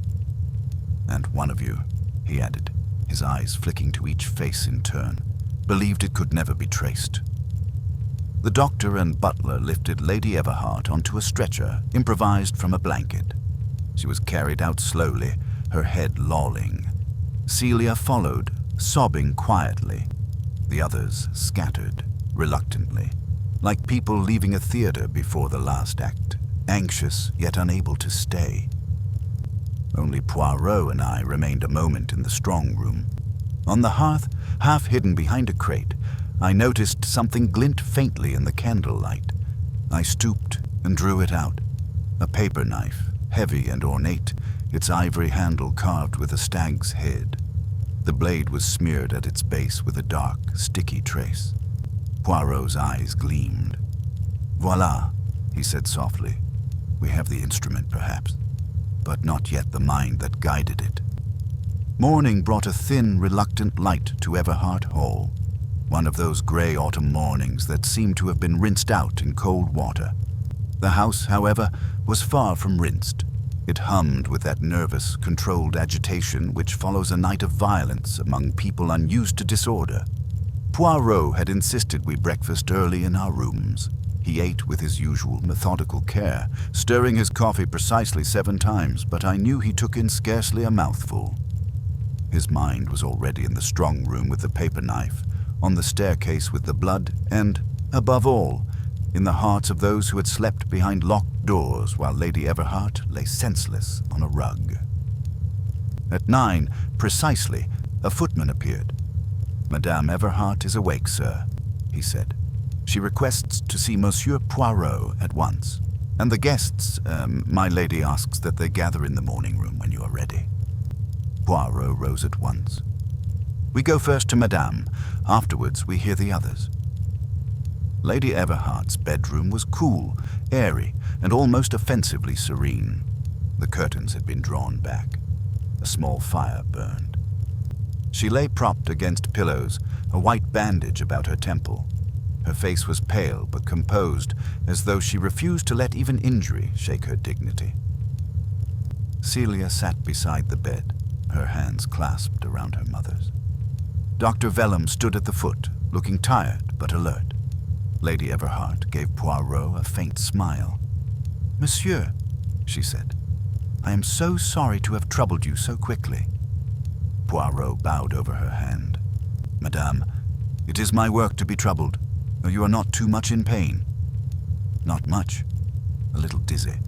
And one of you," he added, his eyes flicking to each face in turn, "believed it could never be traced." The doctor and butler lifted Lady Everhart onto a stretcher improvised from a blanket. She was carried out slowly, her head lolling. Celia followed, sobbing quietly. The others scattered, reluctantly, like people leaving a theater before the last act, anxious yet unable to stay. Only Poirot and I remained a moment in the strong room. On the hearth, half hidden behind a crate, I noticed something glint faintly in the candlelight. I stooped and drew it out. A paper knife, heavy and ornate, its ivory handle carved with a stag's head. The blade was smeared at its base with a dark, sticky trace. Poirot's eyes gleamed. "Voila," he said softly. "We have the instrument, perhaps, but not yet the mind that guided it." Morning brought a thin, reluctant light to Everhart Hall, one of those gray autumn mornings that seemed to have been rinsed out in cold water. The house, however, was far from rinsed. It hummed with that nervous, controlled agitation which follows a night of violence among people unused to disorder. Poirot had insisted we breakfast early in our rooms. He ate with his usual methodical care, stirring his coffee precisely 7 times, but I knew he took in scarcely a mouthful. His mind was already in the strong room with the paper knife, on the staircase with the blood, and, above all, in the hearts of those who had slept behind locked doors while Lady Everhart lay senseless on a rug. At 9, precisely, a footman appeared. "Madame Everhart is awake, sir," he said. "She requests to see Monsieur Poirot at once. And the guests, my lady asks that they gather in the morning room when you are ready." Poirot rose at once. "We go first to Madame. Afterwards we hear the others." Lady Everhart's bedroom was cool, airy, and almost offensively serene. The curtains had been drawn back. A small fire burned. She lay propped against pillows, a white bandage about her temple. Her face was pale but composed, as though she refused to let even injury shake her dignity. Celia sat beside the bed, her hands clasped around her mother's. Dr. Vellum stood at the foot, looking tired but alert. Lady Everhart gave Poirot a faint smile. "Monsieur," she said, "I am so sorry to have troubled you so quickly." Poirot bowed over her hand. "Madame, it is my work to be troubled. You are not too much in pain." "Not much. A little dizzy.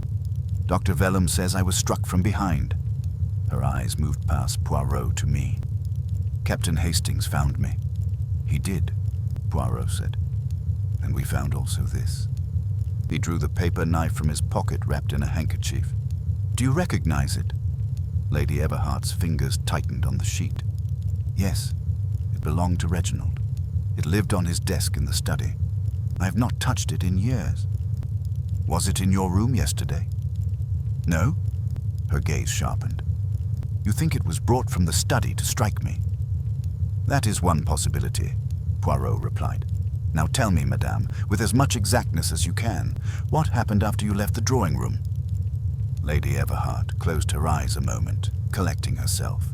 Dr. Vellum says I was struck from behind." Her eyes moved past Poirot to me. "Captain Hastings found me." "He did," Poirot said. "And we found also this." He drew the paper knife from his pocket wrapped in a handkerchief. "Do you recognize it?" Lady Everhart's fingers tightened on the sheet. "Yes, it belonged to Reginald. It lived on his desk in the study. I have not touched it in years." "Was it in your room yesterday?" "No?" Her gaze sharpened. "You think it was brought from the study to strike me?" "That is one possibility," Poirot replied. "Now tell me, madame, with as much exactness as you can, what happened after you left the drawing room?" Lady Everhart closed her eyes a moment, collecting herself.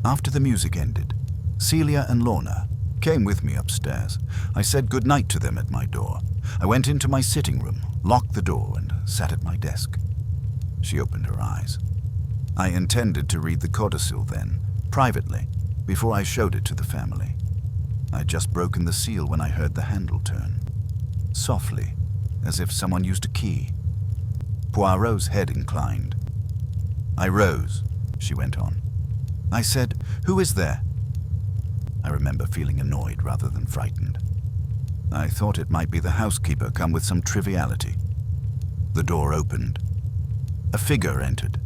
"After the music ended, Celia and Lorna came with me upstairs. I said good night to them at my door. I went into my sitting room, locked the door, and sat at my desk." She opened her eyes. "I intended to read the codicil then, privately, before I showed it to the family. I'd just broken the seal when I heard the handle turn. Softly, as if someone used a key." Poirot's head inclined. "I rose," she went on. "I said, 'Who is there?' I remember feeling annoyed rather than frightened. I thought it might be the housekeeper come with some triviality. The door opened. A figure entered.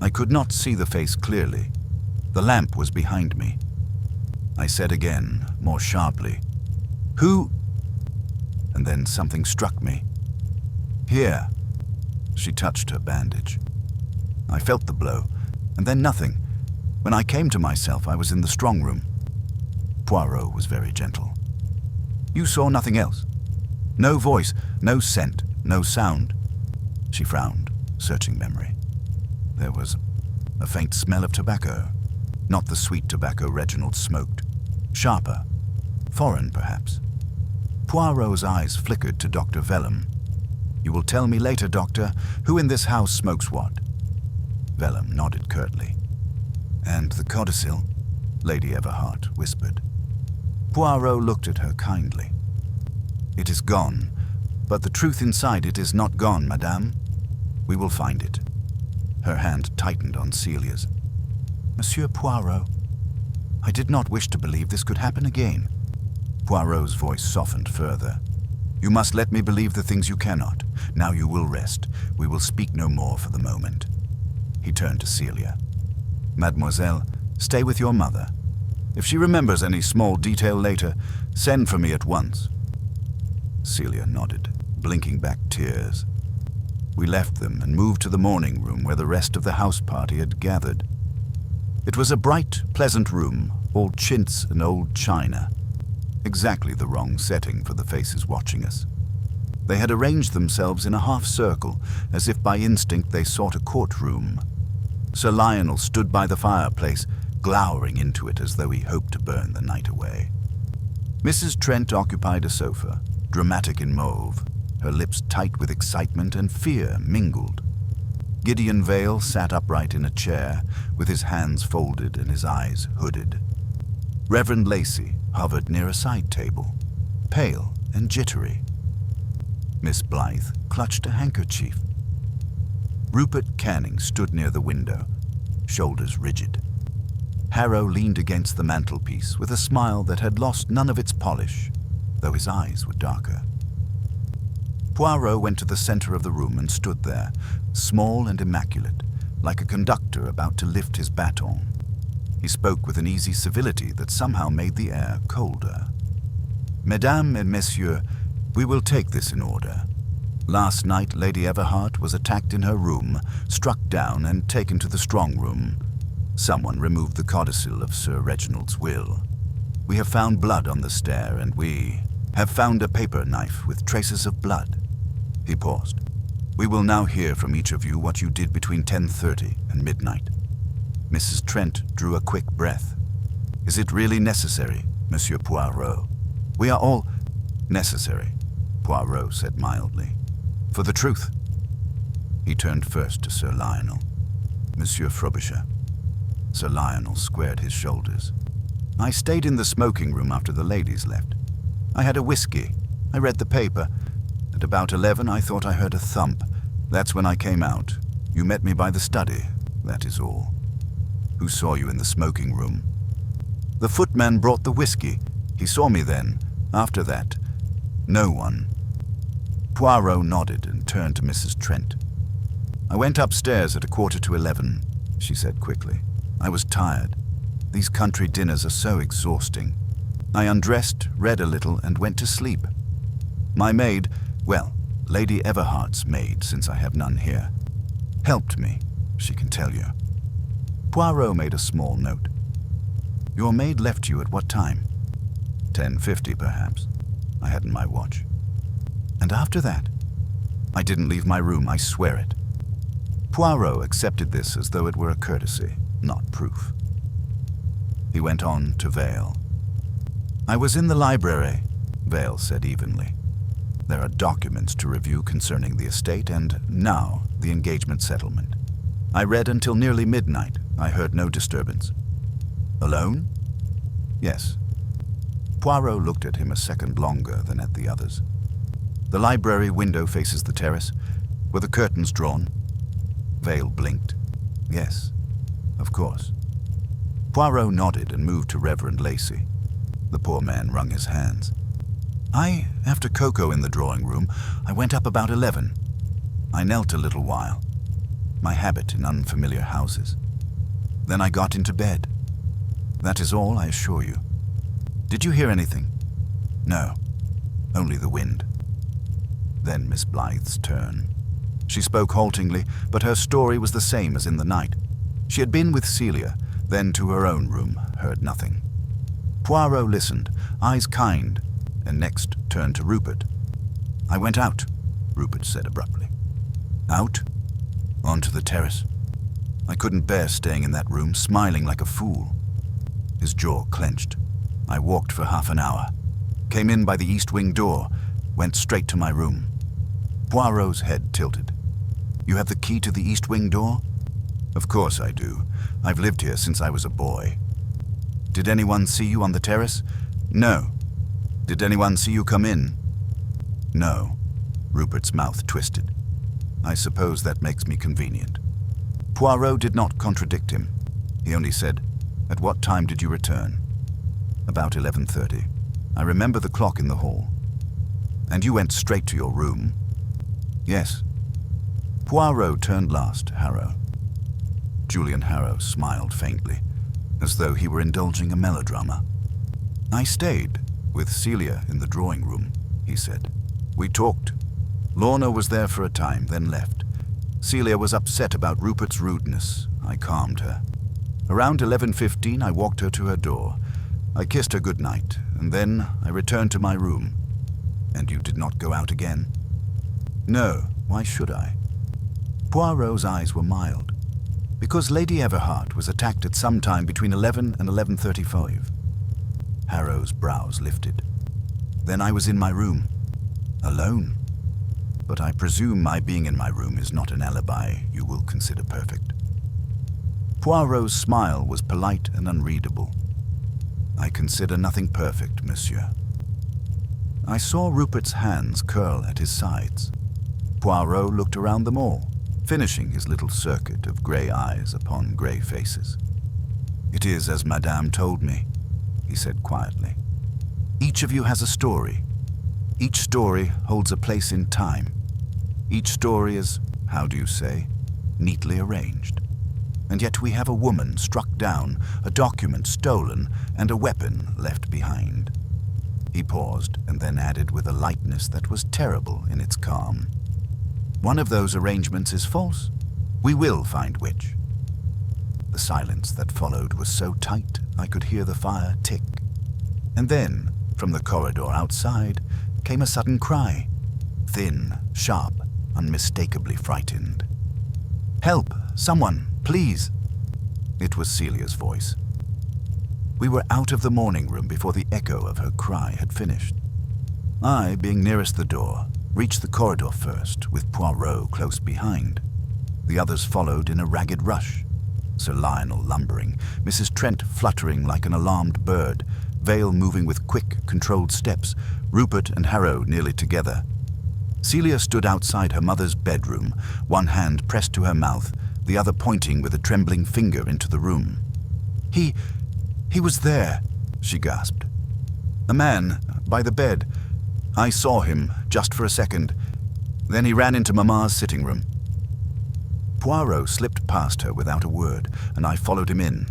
I could not see the face clearly. The lamp was behind me. I said again, more sharply, "Who?" And then something struck me. "Here." She touched her bandage. I felt the blow, and then nothing. When I came to myself, I was in the strong room. Poirot was very gentle. "You saw nothing else? No voice, no scent, no sound?" She frowned, searching memory. There was a faint smell of tobacco, not the sweet tobacco Reginald smoked. Sharper, foreign perhaps. Poirot's eyes flickered to Dr. Vellum. "You will tell me later, Doctor, who in this house smokes what?" Vellum nodded curtly. "And the codicil?" Lady Everhart whispered. Poirot looked at her kindly. "It is gone, but the truth inside it is not gone, madame. We will find it." Her hand tightened on Celia's. "Monsieur Poirot, I did not wish to believe this could happen again." Poirot's voice softened further. "You must let me believe the things you cannot. Now you will rest. We will speak no more for the moment." He turned to Celia. "Mademoiselle, stay with your mother. If she remembers any small detail later, send for me at once." Celia nodded, blinking back tears. We left them and moved to the morning room where the rest of the house party had gathered. It was a bright, pleasant room, all chintz and old china. Exactly the wrong setting for the faces watching us. They had arranged themselves in a half-circle, as if by instinct they sought a courtroom. Sir Lionel stood by the fireplace, glowering into it as though he hoped to burn the night away. Mrs. Trent occupied a sofa, dramatic in mauve, her lips tight with excitement and fear mingled. Gideon Vale sat upright in a chair, with his hands folded and his eyes hooded. Reverend Lacey hovered near a side table, pale and jittery. Miss Blythe clutched a handkerchief. Rupert Canning stood near the window, shoulders rigid. Harrow leaned against the mantelpiece with a smile that had lost none of its polish, though his eyes were darker. Poirot went to the center of the room and stood there, small and immaculate, like a conductor about to lift his baton. He spoke with an easy civility that somehow made the air colder. "Mesdames and messieurs, we will take this in order. Last night Lady Everhart was attacked in her room, struck down and taken to the strong room. Someone removed the codicil of Sir Reginald's will. We have found blood on the stair, and we have found a paper knife with traces of blood." He paused. "We will now hear from each of you what you did between 10:30 and midnight." Mrs. Trent drew a quick breath. "Is it really necessary, Monsieur Poirot?" "We are all necessary," Poirot said mildly. "For the truth." He turned first to Sir Lionel. "Monsieur Frobisher." Sir Lionel squared his shoulders. "I stayed in the smoking room after the ladies left. I had a whiskey. I read the paper. At about 11 I thought I heard a thump. That's when I came out. You met me by the study, that is all." "Who saw you in the smoking room?" "The footman brought the whiskey. He saw me then. After that, no one." Poirot nodded and turned to Mrs. Trent. "I went upstairs at 11:15, she said quickly. "I was tired. These country dinners are so exhausting. I undressed, read a little, and went to sleep. My maid, well, Lady Everhart's maid, since I have none here, helped me, she can tell you." Poirot made a small note. "Your maid left you at what time?" 10:50, perhaps. I hadn't my watch. "And after that?" "I didn't leave my room, I swear it." Poirot accepted this as though it were a courtesy, not proof. He went on to Vale. "I was in the library," Vale said evenly. "There are documents to review concerning the estate and, now, the engagement settlement. I read until nearly midnight. I heard no disturbance." "Alone?" "Yes." Poirot looked at him a second longer than at the others. "The library window faces the terrace. Were the curtains drawn?" Vale blinked. "Yes, of course." Poirot nodded and moved to Reverend Lacey. The poor man wrung his hands. After cocoa in the drawing room, I went up about 11. I knelt a little while. my habit in unfamiliar houses. Then I got into bed. That is all, I assure you. Did you hear anything? No, only the wind. Then Miss Blythe's turn. She spoke haltingly, but her story was the same as in the night. She had been with Celia, then to her own room, heard nothing. Poirot listened, eyes kind, and next turned to Rupert. I went out, Rupert said abruptly. Out? Onto the terrace. I couldn't bear staying in that room, smiling like a fool. His jaw clenched. I walked for half an hour, came in by the east wing door, went straight to my room. Poirot's head tilted. You have the key to the east wing door? Of course I do. I've lived here since I was a boy. Did anyone see you on the terrace? No. Did anyone see you come in? No. Rupert's mouth twisted. I suppose that makes me convenient. Poirot did not contradict him. He only said, At what time did you return? About 11:30. I remember the clock in the hall. And you went straight to your room? Yes. Poirot turned last, Harrow. Julian Harrow smiled faintly, as though he were indulging a melodrama. I stayed with Celia in the drawing room, he said. We talked. Lorna was there for a time, then left. Celia was upset about Rupert's rudeness. I calmed her. Around 11:15, I walked her to her door. I kissed her good night, and then I returned to my room. And you did not go out again? No, why should I? Poirot's eyes were mild. Because Lady Everhart was attacked at some time between 11 and 11:35. Harrow's brows lifted. Then I was in my room, alone. But I presume my being in my room is not an alibi you will consider perfect. Poirot's smile was polite and unreadable. I consider nothing perfect, monsieur. I saw Rupert's hands curl at his sides. Poirot looked around them all, finishing his little circuit of grey eyes upon grey faces. It is as Madame told me, he said quietly. Each of you has a story. Each story holds a place in time. Each story is, how do you say, neatly arranged. And yet we have a woman struck down, a document stolen, and a weapon left behind. He paused and then added with a lightness that was terrible in its calm. One of those arrangements is false. We will find which. The silence that followed was so tight I could hear the fire tick. And then, from the corridor outside, came a sudden cry, thin, sharp, unmistakably frightened. Help! Someone! Please! It was Celia's voice. We were out of the morning room before the echo of her cry had finished. I, being nearest the door, reached the corridor first, with Poirot close behind. The others followed in a ragged rush. Sir Lionel lumbering, Mrs. Trent fluttering like an alarmed bird, Vale moving with quick, controlled steps, Rupert and Harrow nearly together. Celia stood outside her mother's bedroom, one hand pressed to her mouth, the other pointing with a trembling finger into the room. He was there, she gasped. A man, by the bed. I saw him, just for a second. Then he ran into Mamma's sitting room. Poirot slipped past her without a word, and I followed him in.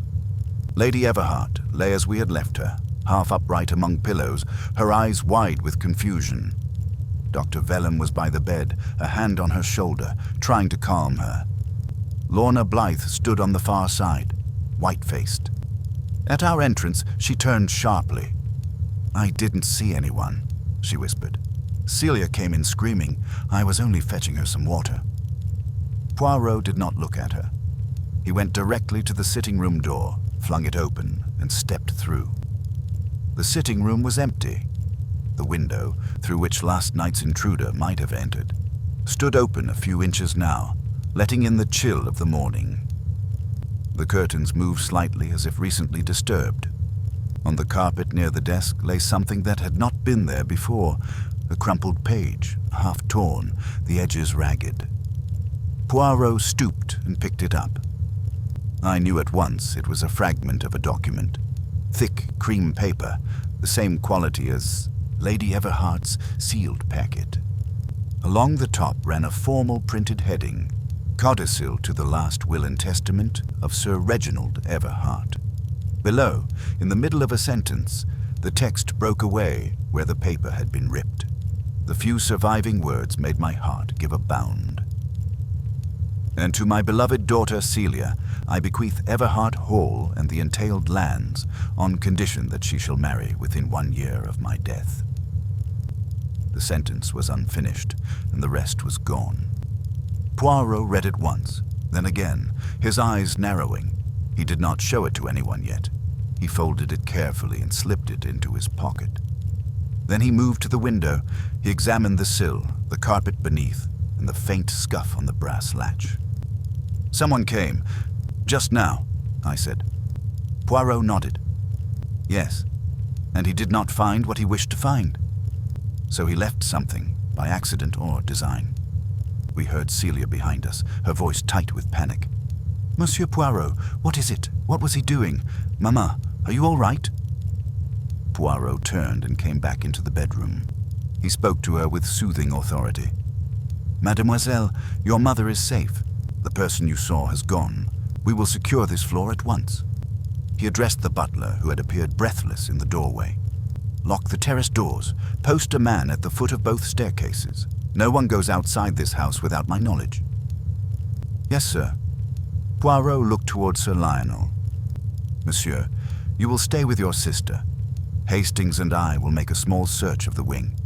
Lady Everhart lay as we had left her, half upright among pillows, her eyes wide with confusion. Dr. Vellum was by the bed, a hand on her shoulder, trying to calm her. Lorna Blythe stood on the far side, white-faced. At our entrance, she turned sharply. I didn't see anyone, she whispered. Celia came in screaming. I was only fetching her some water. Poirot did not look at her. He went directly to the sitting room door, flung it open, and stepped through. The sitting room was empty. The window, through which last night's intruder might have entered, stood open a few inches now, letting in the chill of the morning. The curtains moved slightly as if recently disturbed. On the carpet near the desk lay something that had not been there before, a crumpled page, half torn, the edges ragged. Poirot stooped and picked it up. I knew at once it was a fragment of a document, thick cream paper, the same quality as Lady Everhart's sealed packet. Along the top ran a formal printed heading, codicil to the last will and testament of Sir Reginald Everhart. Below, in the middle of a sentence, the text broke away where the paper had been ripped. The few surviving words made my heart give a bound. And to my beloved daughter Celia, I bequeath Everhart Hall and the entailed lands on condition that she shall marry within 1 year of my death. The sentence was unfinished, and the rest was gone. Poirot read it once, then again, his eyes narrowing. He did not show it to anyone yet. He folded it carefully and slipped it into his pocket. Then he moved to the window. He examined the sill, the carpet beneath, and the faint scuff on the brass latch. "Someone came. Just now," I said. Poirot nodded. "Yes, and he did not find what he wished to find. So he left something, by accident or design." We heard Celia behind us, her voice tight with panic. "Monsieur Poirot, what is it? What was he doing? Mama, are you all right?" Poirot turned and came back into the bedroom. He spoke to her with soothing authority. "Mademoiselle, your mother is safe. The person you saw has gone. We will secure this floor at once." He addressed the butler, who had appeared breathless in the doorway. "Lock the terrace doors. Post a man at the foot of both staircases. No one goes outside this house without my knowledge." "Yes, sir." Poirot looked towards Sir Lionel. "Monsieur, you will stay with your sister. Hastings and I will make a small search of the wing.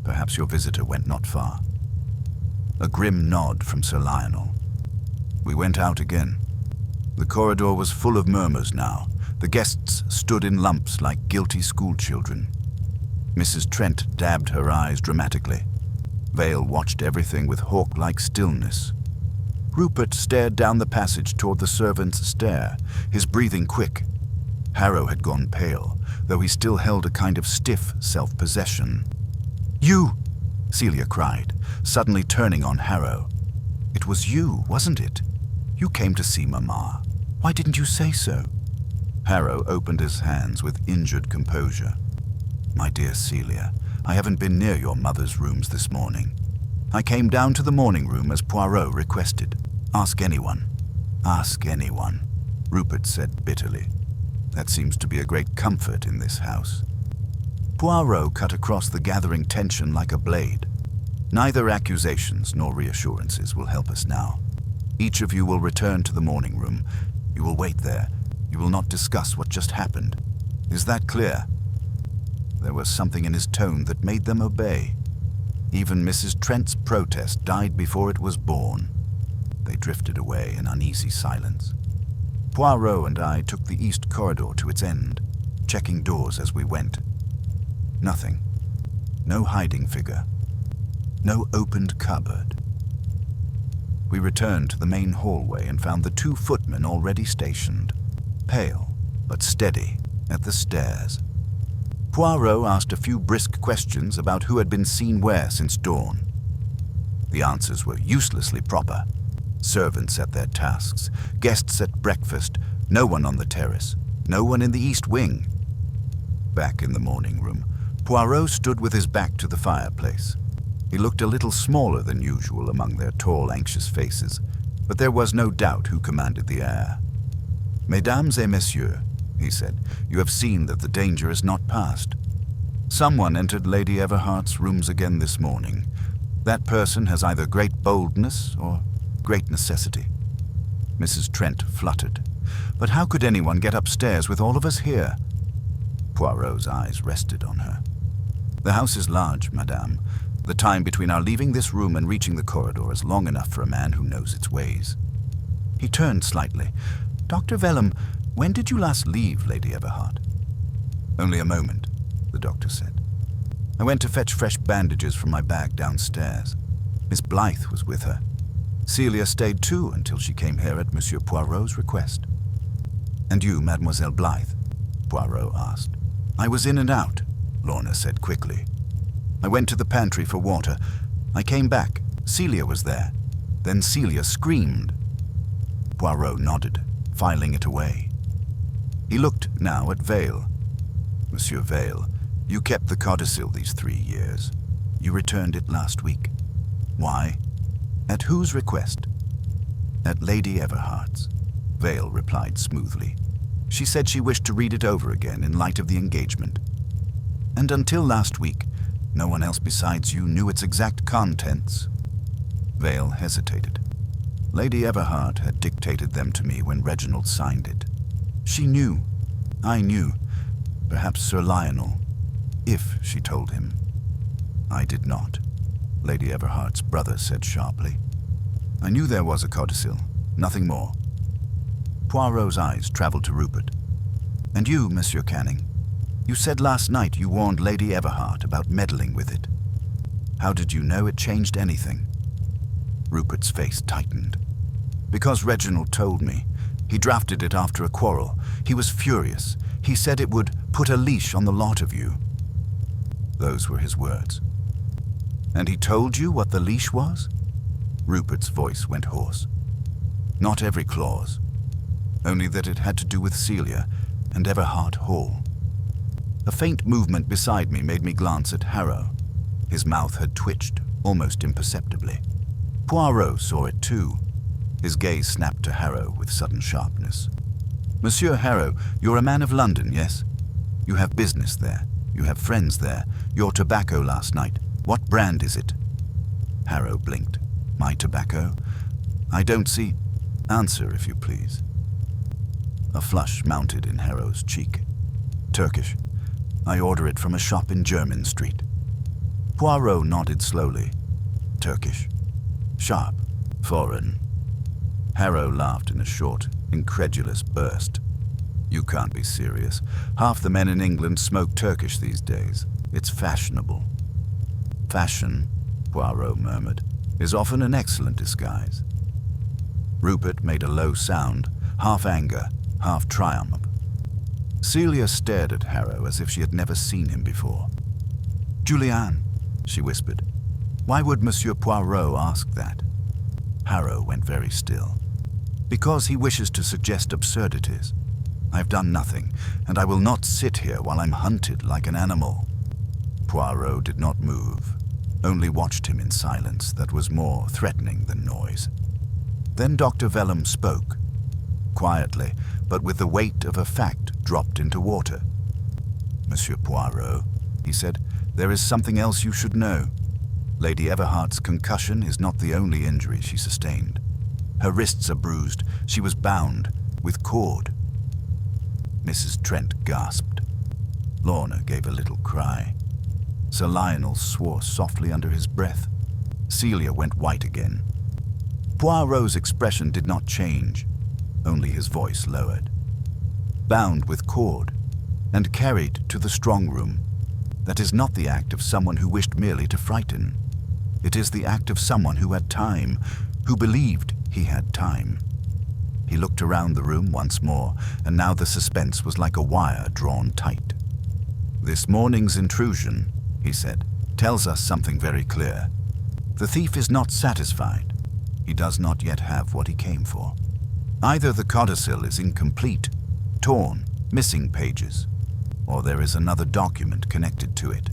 Perhaps your visitor went not far." A grim nod from Sir Lionel. We went out again. The corridor was full of murmurs now. The guests stood in lumps like guilty schoolchildren. Mrs. Trent dabbed her eyes dramatically. Vale watched everything with hawk-like stillness. Rupert stared down the passage toward the servants' stair, his breathing quick. Harrow had gone pale, though he still held a kind of stiff self-possession. "You!" Celia cried, suddenly turning on Harrow. "It was you, wasn't it? You came to see Mamma. Why didn't you say so?" Harrow opened his hands with injured composure. "My dear Celia, I haven't been near your mother's rooms this morning. I came down to the morning room as Poirot requested. Ask anyone." "Ask anyone," Rupert said bitterly. "That seems to be a great comfort in this house." Poirot cut across the gathering tension like a blade. "Neither accusations nor reassurances will help us now. Each of you will return to the morning room. You will wait there. You will not discuss what just happened. Is that clear?" There was something in his tone that made them obey. Even Mrs. Trent's protest died before it was born. They drifted away in uneasy silence. Poirot and I took the east corridor to its end, checking doors as we went. Nothing. No hiding figure. No opened cupboard. We returned to the main hallway and found the 2 footmen already stationed, pale but steady, at the stairs. Poirot asked a few brisk questions about who had been seen where since dawn. The answers were uselessly proper. Servants at their tasks, guests at breakfast, no one on the terrace, no one in the east wing. Back in the morning room, Poirot stood with his back to the fireplace. He looked a little smaller than usual among their tall, anxious faces, but there was no doubt who commanded the air. "Mesdames et messieurs," he said, "you have seen that the danger is not past. Someone entered Lady Everhart's rooms again this morning. That person has either great boldness or great necessity." Mrs. Trent fluttered. "But how could anyone get upstairs with all of us here?" Poirot's eyes rested on her. "The house is large, madame. The time between our leaving this room and reaching the corridor is long enough for a man who knows its ways." He turned slightly. "Dr. Vellum, when did you last leave Lady Everhart?" "Only a moment," the doctor said. "I went to fetch fresh bandages from my bag downstairs. Miss Blythe was with her. Celia stayed too until she came here at Monsieur Poirot's request." "And you, Mademoiselle Blythe?" Poirot asked. "I was in and out," Lorna said quickly. "I went to the pantry for water. I came back. Celia was there. Then Celia screamed." Poirot nodded, filing it away. He looked now at Vale. "Monsieur Vale, you kept the codicil these 3 years. You returned it last week. Why? At whose request?" At Lady Everhart's, Vale replied smoothly. She said she wished to read it over again in light of the engagement. And until last week, no one else besides you knew its exact contents. Vale hesitated. Lady Everhart had dictated them to me when Reginald signed it. She knew. I knew. Perhaps Sir Lionel, if she told him. I did not, Lady Everhart's brother said sharply. I knew there was a codicil, nothing more. Poirot's eyes traveled to Rupert. And you, Monsieur Canning, you said last night you warned Lady Everhart about meddling with it. How did you know it changed anything? Rupert's face tightened. Because Reginald told me. He drafted it after a quarrel. He was furious. He said it would put a leash on the lot of you. Those were his words. And he told you what the leash was? Rupert's voice went hoarse. Not every clause. Only that it had to do with Celia and Everhart Hall. A faint movement beside me made me glance at Harrow. His mouth had twitched, almost imperceptibly. Poirot saw it too. His gaze snapped to Harrow with sudden sharpness. Monsieur Harrow, you're a man of London, yes? You have business there. You have friends there. Your tobacco last night. What brand is it? Harrow blinked. My tobacco? I don't see. Answer, if you please. A flush mounted in Harrow's cheek. Turkish. I order it from a shop in Jermyn Street. Poirot nodded slowly. Turkish. Sharp. Foreign. Harrow laughed in a short, incredulous burst. You can't be serious. Half the men in England smoke Turkish these days. It's fashionable. Fashion, Poirot murmured, is often an excellent disguise. Rupert made a low sound, half anger, half triumph. Celia stared at Harrow as if she had never seen him before. Juliane, she whispered. Why would Monsieur Poirot ask that? Harrow went very still. Because he wishes to suggest absurdities. I've done nothing, and I will not sit here while I'm hunted like an animal. Poirot did not move, only watched him in silence that was more threatening than noise. Then Dr. Vellum spoke, quietly, but with the weight of a fact dropped into water. Monsieur Poirot, he said, there is something else you should know. Lady Everhart's concussion is not the only injury she sustained. Her wrists are bruised. She was bound with cord. Mrs. Trent gasped. Lorna gave a little cry. Sir Lionel swore softly under his breath. Celia went white again. Poirot's expression did not change, only his voice lowered. Bound with cord and carried to the strong room. That is not the act of someone who wished merely to frighten. It is the act of someone who had time, who believed he had time. He looked around the room once more, and now the suspense was like a wire drawn tight. This morning's intrusion, he said, tells us something very clear. The thief is not satisfied. He does not yet have what he came for. Either the codicil is incomplete, torn, missing pages, or there is another document connected to it.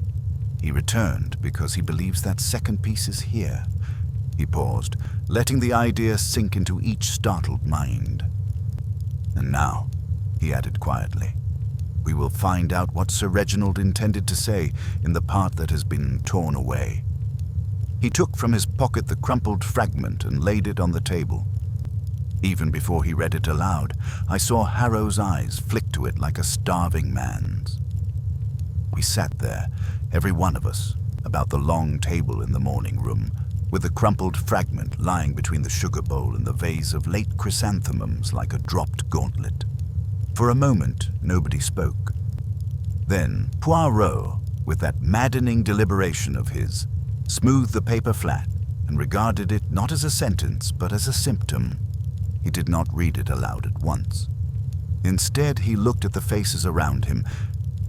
He returned because he believes that second piece is here. He paused, letting the idea sink into each startled mind. And now, he added quietly, we will find out what Sir Reginald intended to say in the part that has been torn away. He took from his pocket the crumpled fragment and laid it on the table. Even before he read it aloud, I saw Harrow's eyes flick to it like a starving man's. We sat there, every one of us, about the long table in the morning room, with the crumpled fragment lying between the sugar bowl and the vase of late chrysanthemums like a dropped gauntlet. For a moment, nobody spoke. Then Poirot, with that maddening deliberation of his, smoothed the paper flat and regarded it not as a sentence but as a symptom. He did not read it aloud at once. Instead, he looked at the faces around him,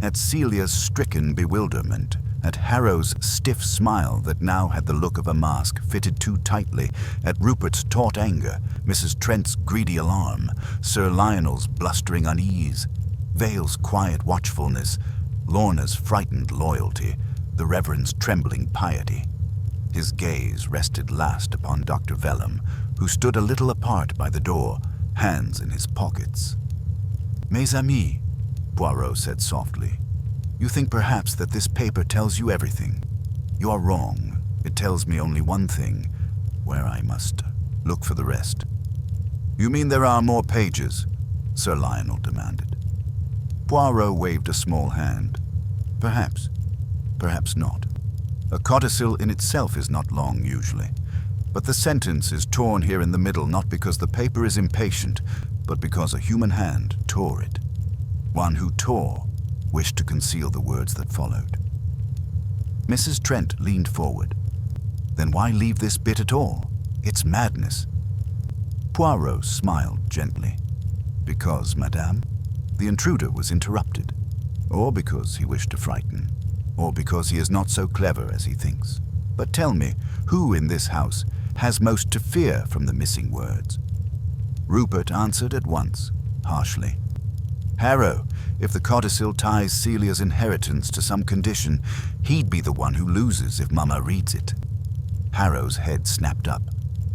at Celia's stricken bewilderment, at Harrow's stiff smile that now had the look of a mask fitted too tightly, at Rupert's taut anger, Mrs. Trent's greedy alarm, Sir Lionel's blustering unease, Vale's quiet watchfulness, Lorna's frightened loyalty, the Reverend's trembling piety. His gaze rested last upon Dr. Vellum, who stood a little apart by the door, hands in his pockets. "Mes amis," Poirot said softly, "you think perhaps that this paper tells you everything. You are wrong. It tells me only one thing, where I must look for the rest." "You mean there are more pages?" Sir Lionel demanded. Poirot waved a small hand. "Perhaps. Perhaps not. A codicil in itself is not long usually, but the sentence is torn here in the middle not because the paper is impatient, but because a human hand tore it. One who tore wished to conceal the words that followed." Mrs. Trent leaned forward. "Then why leave this bit at all? It's madness." Poirot smiled gently. "Because, madame, the intruder was interrupted, or because he wished to frighten, or because he is not so clever as he thinks. But tell me, who in this house has most to fear from the missing words?" Rupert answered at once, harshly. "Harrow, if the codicil ties Celia's inheritance to some condition, he'd be the one who loses if Mama reads it." Harrow's head snapped up.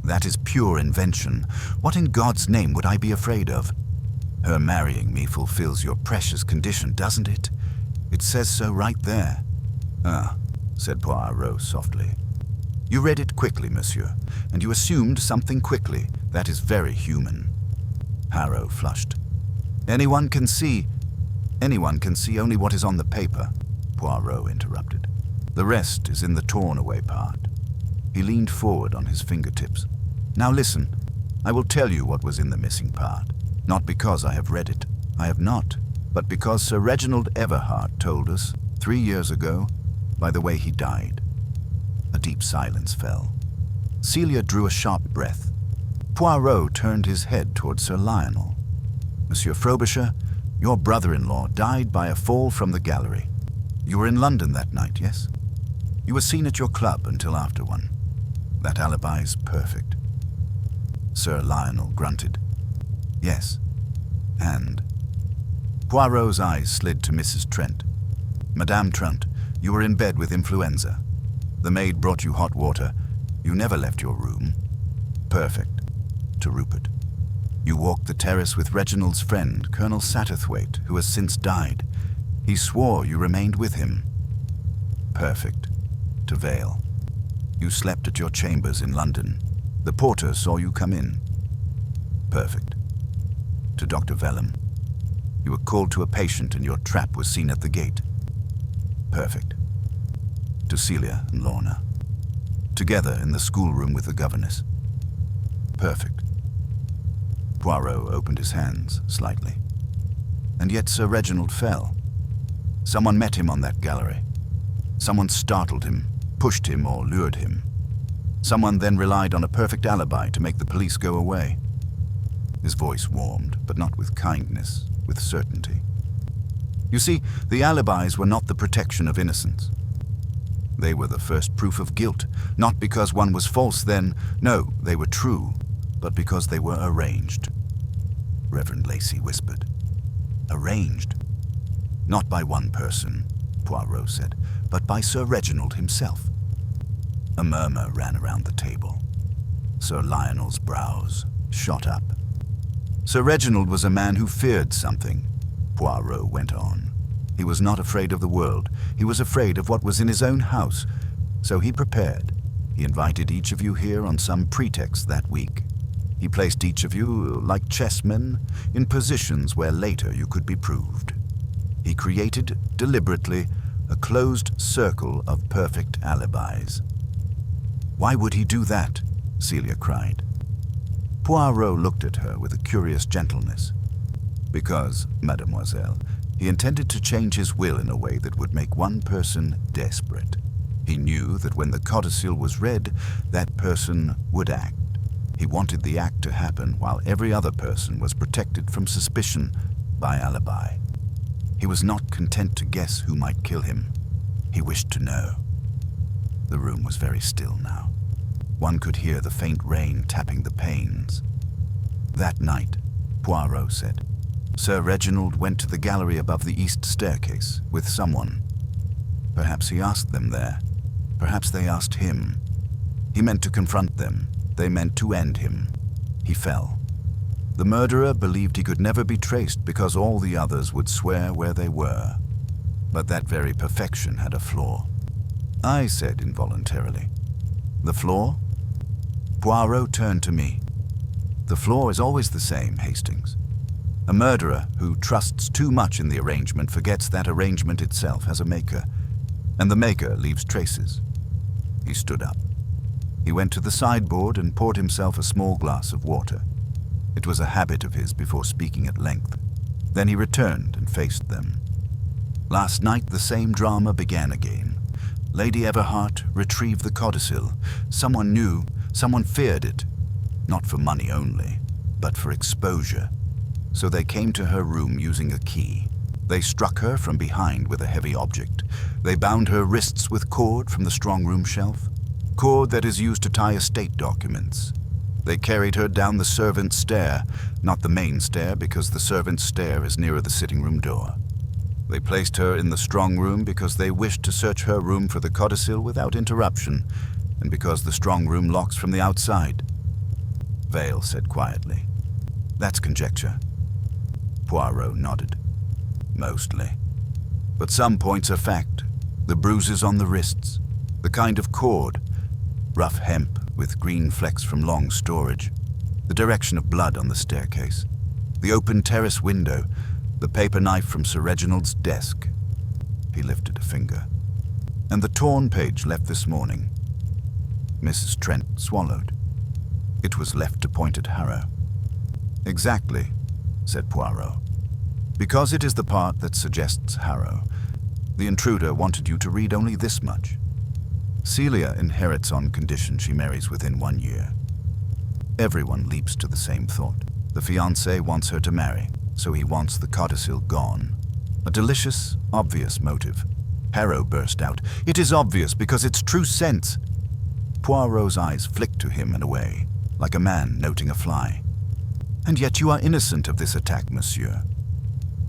"That is pure invention. What in God's name would I be afraid of? Her marrying me fulfills your precious condition, doesn't it? It says so right there." "Ah," said Poirot softly. "You read it quickly, monsieur, and you assumed something quickly. That is very human." Harrow flushed. Anyone can see only what is on the paper," Poirot interrupted. "The rest is in the torn-away part." He leaned forward on his fingertips. "Now listen, I will tell you what was in the missing part. Not because I have read it. I have not. But because Sir Reginald Everhart told us, 3 years ago, by the way he died." A deep silence fell. Celia drew a sharp breath. Poirot turned his head toward Sir Lionel. "Monsieur Frobisher, your brother-in-law died by a fall from the gallery. You were in London that night, yes? You were seen at your club until after one. That alibi's perfect." Sir Lionel grunted. "Yes, and..." Poirot's eyes slid to Mrs. Trent. "Madame Trent, you were in bed with influenza. The maid brought you hot water. You never left your room. Perfect." To Rupert. "You walked the terrace with Reginald's friend, Colonel Satterthwaite, who has since died. He swore you remained with him." Perfect. To Vale. "You slept at your chambers in London. The porter saw you come in." Perfect. To Dr. Vellum. "You were called to a patient and your trap was seen at the gate." Perfect. To Celia and Lorna. "Together in the schoolroom with the governess." Perfect. Poirot opened his hands slightly. "And yet Sir Reginald fell. Someone met him on that gallery. Someone startled him, pushed him or lured him. Someone then relied on a perfect alibi to make the police go away." His voice warmed, but not with kindness, with certainty. "You see, the alibis were not the protection of innocence. They were the first proof of guilt, not because one was false then. No, they were true, but because they were arranged." Reverend Lacey whispered. "Arranged? Not by one person," Poirot said, "but by Sir Reginald himself." A murmur ran around the table. Sir Lionel's brows shot up. "Sir Reginald was a man who feared something," Poirot went on. "He was not afraid of the world. He was afraid of what was in his own house. So he prepared. He invited each of you here on some pretext that week. He placed each of you, like chessmen, in positions where later you could be proved. He created, deliberately, a closed circle of perfect alibis." "Why would he do that?" Celia cried. Poirot looked at her with a curious gentleness. "Because, mademoiselle, he intended to change his will in a way that would make one person desperate. He knew that when the codicil was read, that person would act. He wanted the act to happen while every other person was protected from suspicion by alibi. He was not content to guess who might kill him. He wished to know." The room was very still now. One could hear the faint rain tapping the panes. "That night," Poirot said, "Sir Reginald went to the gallery above the east staircase with someone. Perhaps he asked them there. Perhaps they asked him. He meant to confront them, They meant to end him. He fell. The murderer believed he could never be traced because all the others would swear where they were. But that very perfection had a flaw. I said involuntarily, "The flaw?" Poirot turned to me. "The flaw is always the same, Hastings. A murderer who trusts too much in the arrangement forgets that arrangement itself has a maker, and the maker leaves traces." He stood up. He went to the sideboard and poured himself a small glass of water. It was a habit of his before speaking at length. Then he returned and faced them. "Last night the same drama began again. Lady Everhart retrieved the codicil. Someone knew, someone feared it. Not for money only, but for exposure. So they came to her room using a key. They struck her from behind with a heavy object. They bound her wrists with cord from the strong room shelf, cord that is used to tie estate documents. They carried her down the servants' stair, not the main stair because the servants' stair is nearer the sitting room door. They placed her in the strong room because they wished to search her room for the codicil without interruption, and because the strong room locks from the outside." Vale said quietly, "That's conjecture." Poirot nodded. "Mostly. But some points are fact. The bruises on the wrists, the kind of cord, rough hemp with green flecks from long storage, the direction of blood on the staircase, the open terrace window, the paper knife from Sir Reginald's desk." He lifted a finger. "And the torn page left this morning." Mrs. Trent swallowed. "It was left to point at Harrow." "Exactly," said Poirot. "Because it is the part that suggests Harrow. The intruder wanted you to read only this much. Celia inherits on condition she marries within 1 year. Everyone leaps to the same thought. The fiancé wants her to marry, so he wants the codicil gone. A delicious, obvious motive. Harrow burst out, "It is obvious because it's true sense." Poirot's eyes flicked to him and away, like a man noting a fly. "And yet you are innocent of this attack, monsieur."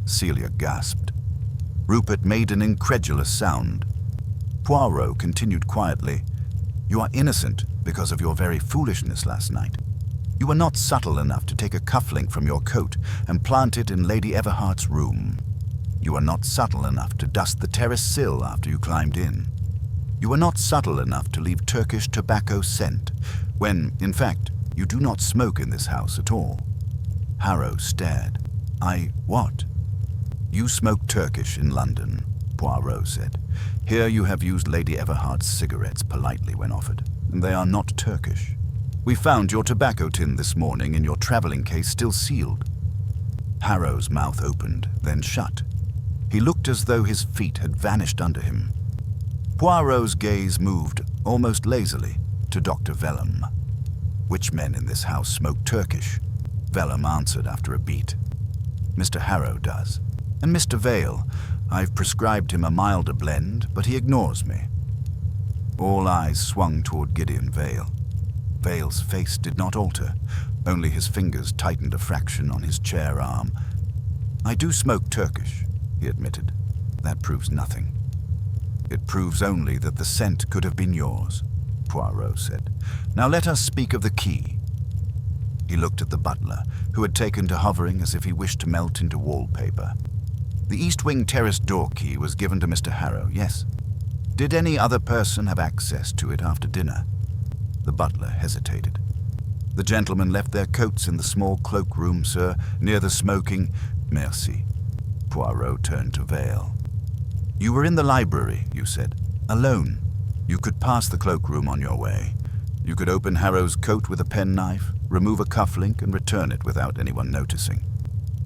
Celia gasped. Rupert made an incredulous sound. Poirot continued quietly, "You are innocent because of your very foolishness last night. You were not subtle enough to take a cufflink from your coat and plant it in Lady Everhart's room. You were not subtle enough to dust the terrace sill after you climbed in. You were not subtle enough to leave Turkish tobacco scent, when, in fact, you do not smoke in this house at all." Harrow stared. What?" "You smoke Turkish in London," Poirot said. "Here you have used Lady Everhart's cigarettes politely when offered, and they are not Turkish. We found your tobacco tin this morning in your traveling case still sealed." Harrow's mouth opened, then shut. He looked as though his feet had vanished under him. Poirot's gaze moved, almost lazily, to Dr. Vellum. "Which men in this house smoke Turkish?" Vellum answered after a beat. "Mr. Harrow does. And Mr. Vale. I've prescribed him a milder blend, but he ignores me." All eyes swung toward Gideon Vale. Vale's face did not alter, only his fingers tightened a fraction on his chair arm. "I do smoke Turkish," he admitted. "That proves nothing." "It proves only that the scent could have been yours," Poirot said. "Now let us speak of the key." He looked at the butler, who had taken to hovering as if he wished to melt into wallpaper. "The East Wing Terrace door key was given to Mr. Harrow, yes? Did any other person have access to it after dinner?" The butler hesitated. "The gentlemen left their coats in the small cloakroom, sir, near the smoking—" "Merci." Poirot turned to Vale. "You were in the library, you said, alone. You could pass the cloakroom on your way. You could open Harrow's coat with a penknife, remove a cufflink, and return it without anyone noticing.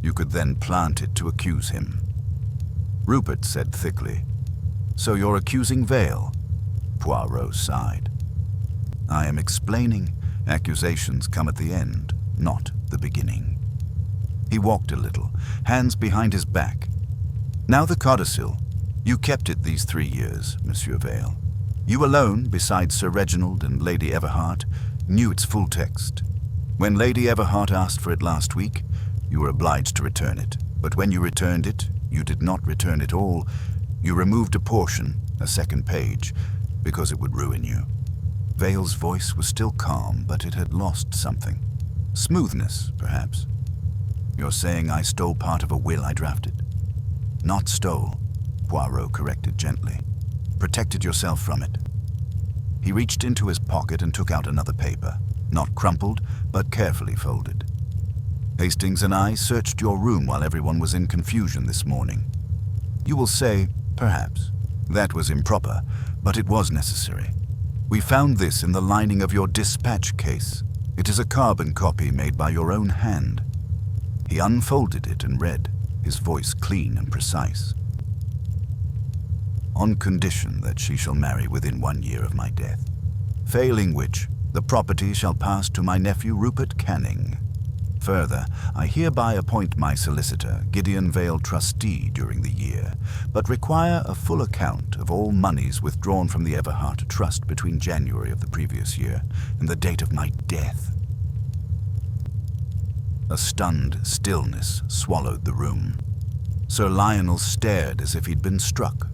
You could then plant it to accuse him." Rupert said thickly, "So you're accusing Vale?" Poirot sighed. "I am explaining. Accusations come at the end, not the beginning." He walked a little, hands behind his back. "Now the codicil. You kept it these 3 years, Monsieur Vale. You alone, besides Sir Reginald and Lady Everhart, knew its full text. When Lady Everhart asked for it last week, you were obliged to return it. But when you returned it, you did not return it all. You removed a portion, a second page, because it would ruin you. Vale's voice was still calm, but it had lost something. Smoothness, perhaps. You're saying I stole part of a will I drafted? Not stole, Poirot corrected gently. Protected yourself from it. He reached into his pocket and took out another paper, not crumpled, but carefully folded. Hastings and I searched your room while everyone was in confusion this morning. You will say, perhaps, that was improper, but it was necessary. We found this in the lining of your dispatch case. It is a carbon copy made by your own hand. He unfolded it and read, his voice clean and precise. On condition that she shall marry within 1 year of my death, failing which, the property shall pass to my nephew Rupert Canning. Further, I hereby appoint my solicitor, Gideon Vale trustee during the year, but require a full account of all monies withdrawn from the Everhart Trust between January of the previous year and the date of my death. A stunned stillness swallowed the room. Sir Lionel stared as if he'd been struck.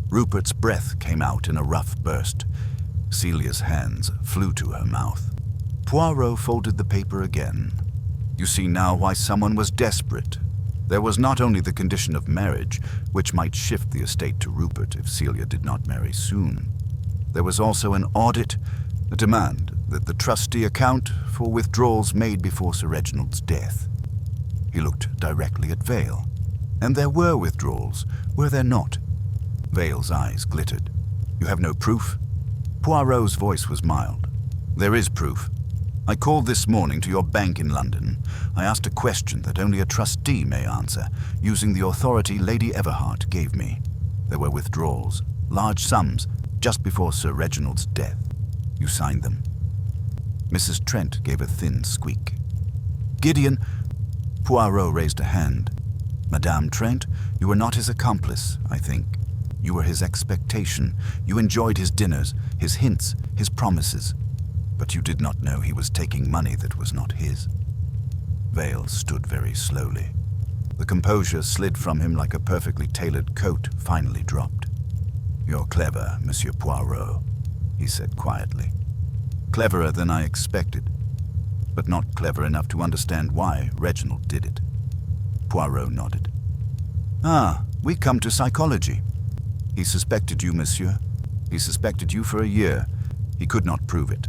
Rupert's breath came out in a rough burst. Celia's hands flew to her mouth. Poirot folded the paper again. You see now why someone was desperate. There was not only the condition of marriage, which might shift the estate to Rupert if Celia did not marry soon. There was also an audit, a demand that the trustee account for withdrawals made before Sir Reginald's death. He looked directly at Vale. And there were withdrawals, were there not? Vale's eyes glittered. You have no proof? Poirot's voice was mild. There is proof. I called this morning to your bank in London. I asked a question that only a trustee may answer, using the authority Lady Everhart gave me. There were withdrawals, large sums, just before Sir Reginald's death. You signed them. Mrs. Trent gave a thin squeak. Gideon, Poirot raised a hand. Madame Trent, you were not his accomplice, I think. You were his expectation. You enjoyed his dinners, his hints, his promises. But you did not know he was taking money that was not his. Vale stood very slowly. The composure slid from him like a perfectly tailored coat finally dropped. You're clever, Monsieur Poirot, he said quietly. Cleverer than I expected, but not clever enough to understand why Reginald did it. Poirot nodded. Ah, we come to psychology. He suspected you, monsieur. He suspected you for a year. He could not prove it.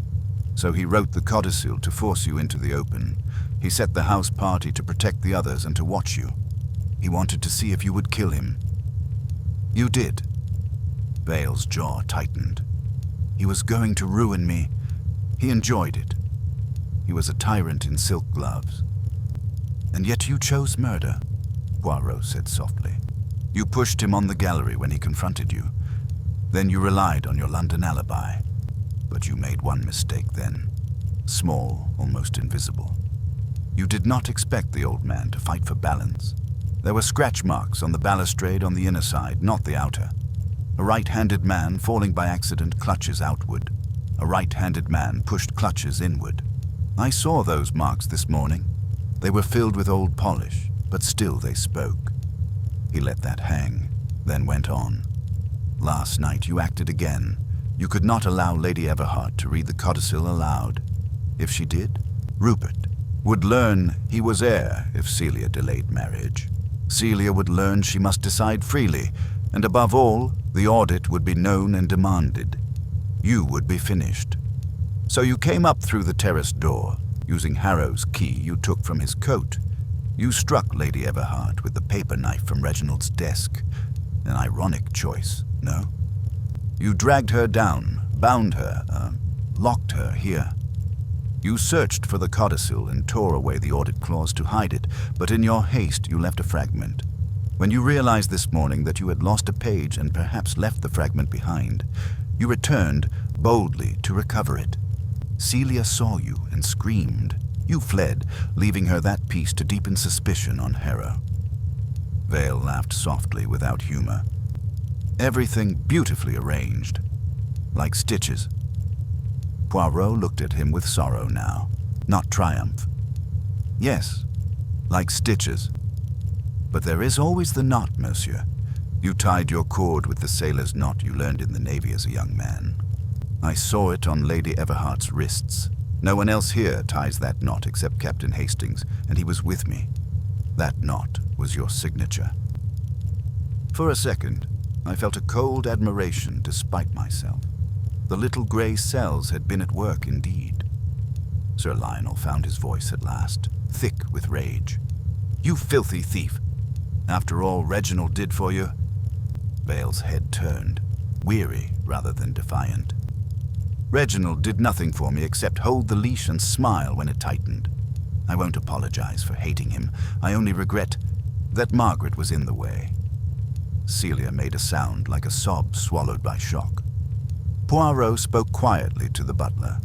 So he wrote the codicil to force you into the open. He set the house party to protect the others and to watch you. He wanted to see if you would kill him. You did. Vale's jaw tightened. He was going to ruin me. He enjoyed it. He was a tyrant in silk gloves. And yet you chose murder, Poirot said softly. You pushed him on the gallery when he confronted you. Then you relied on your London alibi. But you made one mistake then. Small, almost invisible. You did not expect the old man to fight for balance. There were scratch marks on the balustrade on the inner side, not the outer. A right-handed man falling by accident clutches outward. A right-handed man pushed clutches inward. I saw those marks this morning. They were filled with old polish, but still they spoke. He let that hang, then went on. Last night you acted again. You could not allow Lady Everhart to read the codicil aloud. If she did, Rupert would learn he was heir if Celia delayed marriage. Celia would learn she must decide freely, and above all, the audit would be known and demanded. You would be finished. So you came up through the terrace door, using Harrow's key you took from his coat. You struck Lady Everhart with the paper knife from Reginald's desk. An ironic choice, no? You dragged her down, bound her, locked her here. You searched for the codicil and tore away the audit clause to hide it, but in your haste you left a fragment. When you realized this morning that you had lost a page and perhaps left the fragment behind, you returned boldly to recover it. Celia saw you and screamed. You fled, leaving her that piece to deepen suspicion on Harrow. Vale laughed softly without humor. Everything beautifully arranged, like stitches. Poirot looked at him with sorrow now, not triumph. Yes, like stitches. But there is always the knot, monsieur. You tied your cord with the sailor's knot you learned in the Navy as a young man. I saw it on Lady Everhart's wrists. No one else here ties that knot except Captain Hastings, and he was with me. That knot was your signature." For a second, I felt a cold admiration despite myself. The little grey cells had been at work indeed. Sir Lionel found his voice at last, thick with rage. "You filthy thief! After all Reginald did for you?" Vale's head turned, weary rather than defiant. "Reginald did nothing for me except hold the leash and smile when it tightened. I won't apologize for hating him. I only regret that Margaret was in the way." Celia made a sound like a sob swallowed by shock. Poirot spoke quietly to the butler.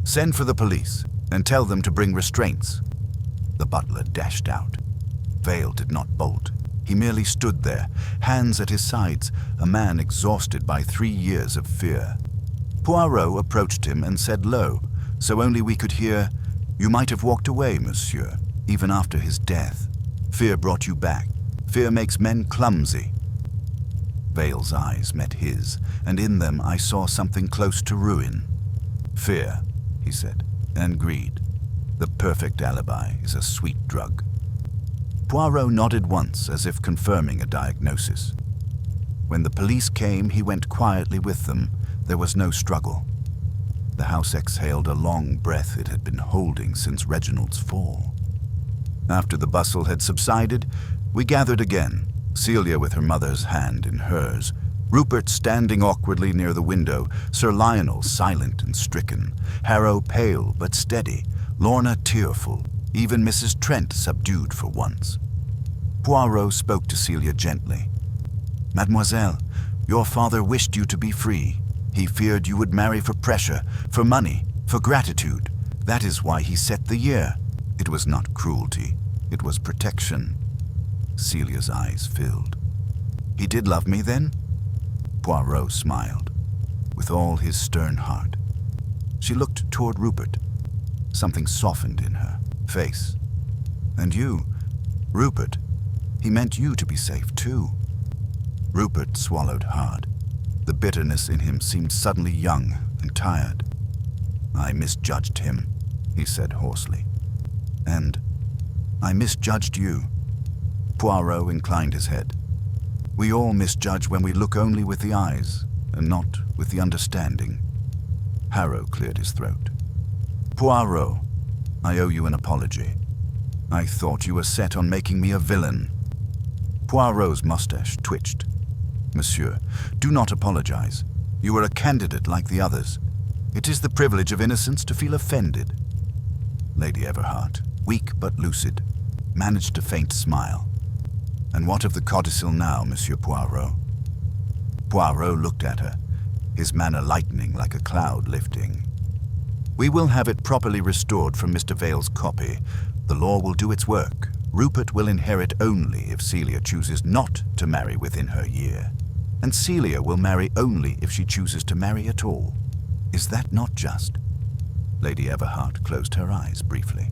"Send for the police and tell them to bring restraints." The butler dashed out. Vale did not bolt. He merely stood there, hands at his sides, a man exhausted by 3 years of fear. Poirot approached him and said low, so only we could hear, "You might have walked away, monsieur, even after his death. Fear brought you back. Fear makes men clumsy." Vale's eyes met his, and in them I saw something close to ruin. "Fear," he said, "and greed. The perfect alibi is a sweet drug." Poirot nodded once as if confirming a diagnosis. When the police came, he went quietly with them. There was no struggle. The house exhaled a long breath it had been holding since Reginald's fall. After the bustle had subsided, we gathered again, Celia with her mother's hand in hers, Rupert standing awkwardly near the window, Sir Lionel silent and stricken, Harrow pale but steady, Lorna tearful, even Mrs. Trent subdued for once. Poirot spoke to Celia gently. "Mademoiselle, your father wished you to be free. He feared you would marry for pressure, for money, for gratitude. That is why he set the year. It was not cruelty, it was protection." Celia's eyes filled. "He did love me then?" Poirot smiled, with all his stern heart. She looked toward Rupert. Something softened in her face. "And you, Rupert, he meant you to be safe too." Rupert swallowed hard. The bitterness in him seemed suddenly young and tired. "I misjudged him," he said hoarsely. "And I misjudged you." Poirot inclined his head. "We all misjudge when we look only with the eyes and not with the understanding." Harrow cleared his throat. "Poirot, I owe you an apology. I thought you were set on making me a villain." Poirot's mustache twitched. "Monsieur, do not apologize. You are a candidate like the others. It is the privilege of innocence to feel offended." Lady Everhart, weak but lucid, managed a faint smile. "And what of the codicil now, Monsieur Poirot?" Poirot looked at her, his manner lightening like a cloud lifting. "We will have it properly restored from Mr. Vale's copy. The law will do its work. Rupert will inherit only if Celia chooses not to marry within her year. And Celia will marry only if she chooses to marry at all. Is that not just?" Lady Everhart closed her eyes briefly.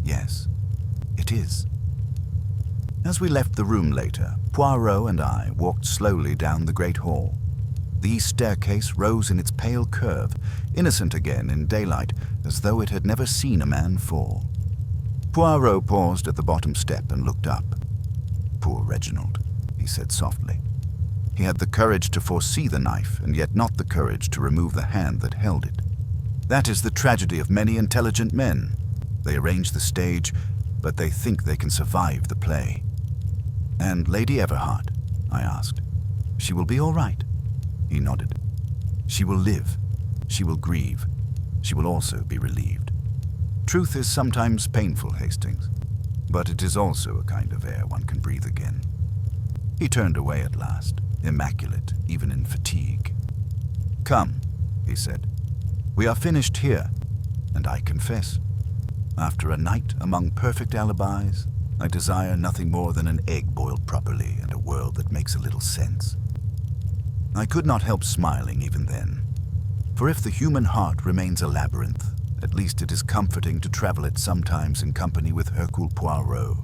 "Yes, it is." As we left the room later, Poirot and I walked slowly down the great hall. The east staircase rose in its pale curve, innocent again in daylight, as though it had never seen a man fall. Poirot paused at the bottom step and looked up. "Poor Reginald," he said softly. He had the courage to foresee the knife, and yet not the courage to remove the hand that held it. That is the tragedy of many intelligent men. They arrange the stage, but they think they can survive the play. "And Lady Everhart?" I asked. "She will be all right." He nodded. "She will live. She will grieve. She will also be relieved. Truth is sometimes painful, Hastings, but it is also a kind of air one can breathe again." He turned away at last, immaculate even in fatigue. "Come," he said. "We are finished here, and I confess, after a night among perfect alibis, I desire nothing more than an egg boiled properly and a world that makes a little sense." I could not help smiling even then, for if the human heart remains a labyrinth, at least it is comforting to travel it sometimes in company with Hercule Poirot.